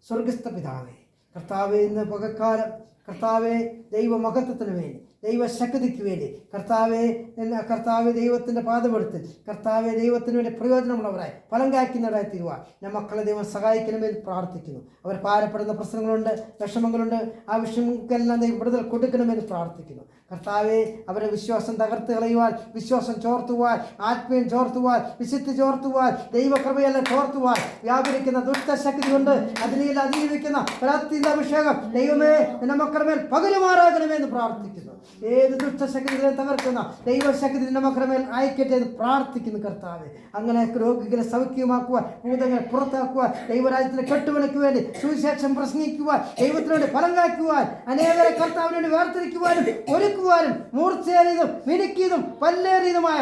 [SPEAKER 1] സ്വർഗസ്ഥ പിതാവേ, കർത്താവേ, ഇന്ന് പകൽക്കാലം കർത്താവേ ദൈവമഹത്വത്തിന് വേണ്ടി, ദൈവശക്തിക്ക് വേണ്ടി കർത്താവെ ദൈവത്തിൻ്റെ പാദമെടുത്ത് കർത്താവെ ദൈവത്തിന് വേണ്ടി പ്രയോജനമുള്ളവരായി ഫലം കായ്ക്കുന്നവരായി തീരുവാൻ ഞാൻ മക്കളെ ദൈവം സഹായിക്കണമെന്ന് പ്രാർത്ഥിക്കുന്നു. അവർ ഭാരപ്പെടുന്ന പ്രശ്നങ്ങളുണ്ട്, വിഷമങ്ങളുണ്ട്. ആ വിഷമങ്ങൾക്കെല്ലാം ദൈവം വിടുതൽ കൊടുക്കണമെന്ന് പ്രാർത്ഥിക്കുന്നു. കർത്താവെ അവരുടെ വിശ്വാസം തകർത്ത് കളയുവാൻ, വിശ്വാസം ചോർത്തുവാൻ, ആത്മീയം ചോർത്തുവാൻ, വിശുദ്ധി ചോർത്തുവാൻ, ദൈവകൃപയെല്ലാം ചോർത്തുവാൻ വ്യാപരിക്കുന്ന ദുഷ്ടശക്തി കൊണ്ട് അതിനെ അതിജീവിക്കുന്ന അഭിഷേകം ദൈവമേ നിന്റെ മക്കളുടെ മേൽ പകരുമാറാകണമെന്ന് പ്രാർത്ഥിക്കുന്നു. ഏത് ദുഷ്ടശക്തികളെ തകർക്കുന്ന ദൈവശക്തി നിന്റെ മക്കളുടെ മേൽ അയക്കട്ടെ എന്ന് പ്രാർത്ഥിക്കുന്നു. കർത്താവെ അങ്ങനെ രോഗികളെ സൗഖ്യമാക്കുവാൻ, ഭൂതങ്ങളെ പുറത്താക്കുവാൻ, ദൈവരാജ്യത്തിലെ കെട്ടുപണിക്ക് വേണ്ടി സുവിശേഷം പ്രസംഗിക്കുവാൻ, ദൈവത്തിന് വേണ്ടി ഫലം കായ്ക്കുവാൻ, അനേകരെ കർത്താവിന് വേണ്ടി വേർതിരിക്കുവാനും ഒരുക്കുവാനും മൂർച്ചയേറിയതും മിനുക്കിയതും പല്ലേറിയതുമായ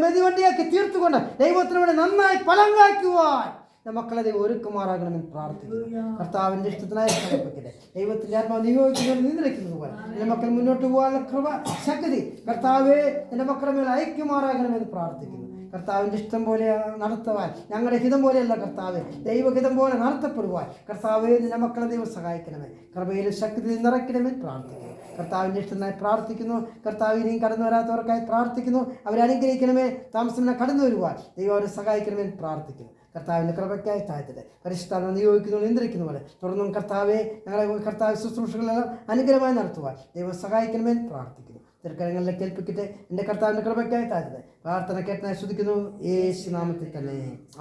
[SPEAKER 1] മെതിവണ്ടിയാക്കി തീർത്തുകൊണ്ട് ദൈവത്തിന് വേണ്ടി നന്നായി ഫലം കായ്ക്കുവാൻ മക്കളെ ദൈവം ഒരുക്കുമാറാകണമെന്ന് പ്രാർത്ഥിക്കുന്നു. കർത്താവിൻ്റെ ഇഷ്ടത്തിനായി സമർപ്പിക്കട്ടെ. ദൈവത്തിൻ്റെ ആത്മാവ് നിയോഗിക്കുന്നവർ നിയന്ത്രിക്കുന്നത് പോലെ എൻ്റെ മക്കൾ മുന്നോട്ട് പോകാനുള്ള കൃപ ശക്തി കർത്താവെ എൻ്റെ മക്കളുടെ മേൽ ഐക്യമാറാകണമെന്ന് പ്രാർത്ഥിക്കുന്നു. കർത്താവിൻ്റെ ഇഷ്ടം പോലെ നടത്തുവാൻ, ഞങ്ങളുടെ ഹിതം പോലെയല്ല കർത്താവ്, ദൈവഹിതം പോലെ നടത്തപ്പെടുവാൻ കർത്താവെ നിന്റെ മക്കളെ ദൈവം സഹായിക്കണമേ, കൃപയിലും ശക്തി നിറയ്ക്കണമെന്ന് പ്രാർത്ഥിക്കുന്നു. കർത്താവിൻ്റെ ഇഷ്ടത്തിനായി പ്രാർത്ഥിക്കുന്നു. കർത്താവ് ഇനിയും കടന്നു വരാത്തവർക്കായി പ്രാർത്ഥിക്കുന്നു. അവരെ അനുഗ്രഹിക്കണമേ, താമസം കടന്നു വരുവാൻ ദൈവം അവരെ സഹായിക്കണമെന്ന് പ്രാർത്ഥിക്കുന്നു. കർത്താവിൻ്റെ കൃപയ്ക്കായി താഴ്ത്തട്ടെ. പരിശുദ്ധാത്മ നിയോഗിക്കുന്നു, നിയന്ത്രിക്കുന്ന പോലെ തുടർന്നും കർത്താവെ ഞങ്ങളെ കർത്താവ് ശുശ്രൂഷകളെല്ലാം അനുഗ്രഹമായി നടത്തുവാൻ ദൈവം സഹായിക്കണമെന്ന് പ്രാർത്ഥിക്കുന്നു. തിരുക്കരങ്ങളിലേക്ക് ഏൽപ്പിക്കട്ടെ. എൻ്റെ കർത്താവിൻ്റെ കൃപയ്ക്കായി താഴ്ത്തട്ടെ. പ്രാർത്ഥന കേട്ടനായി ശ്രദ്ധിക്കുന്നു യേശു നാമത്തിൽ തന്നെ.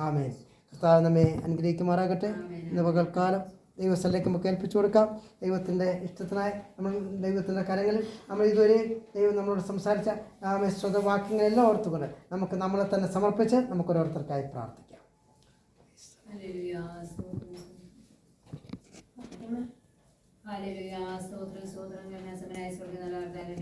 [SPEAKER 1] ആമേൻ. കർത്താവ് നമ്മെ അനുഗ്രഹിക്കുമാറാകട്ടെ. ഇന്ന് പകൽക്കാലം ദൈവസ്ഥലിലേക്ക് നമുക്ക് ഏൽപ്പിച്ചു കൊടുക്കാം. ദൈവത്തിൻ്റെ ഇഷ്ടത്തിനായി നമ്മൾ ദൈവത്തിൻ്റെ കരങ്ങളിൽ നമ്മൾ ഇതുവരെ ദൈവം നമ്മളോട് സംസാരിച്ച വാക്യങ്ങളെല്ലാം ഓർത്തുകൊണ്ട് നമുക്ക് നമ്മളെ തന്നെ സമർപ്പിച്ച് നമുക്ക് ഓരോരുത്തർക്കായി പ്രാർത്ഥിക്കാം.
[SPEAKER 4] ഹല്ലേലൂയ സ്തോത്രം ഹല്ലേലൂയ സ്തോത്രം സ്തോത്രം കന്യാസമനായ സ്വർഗ്ഗ നല്ല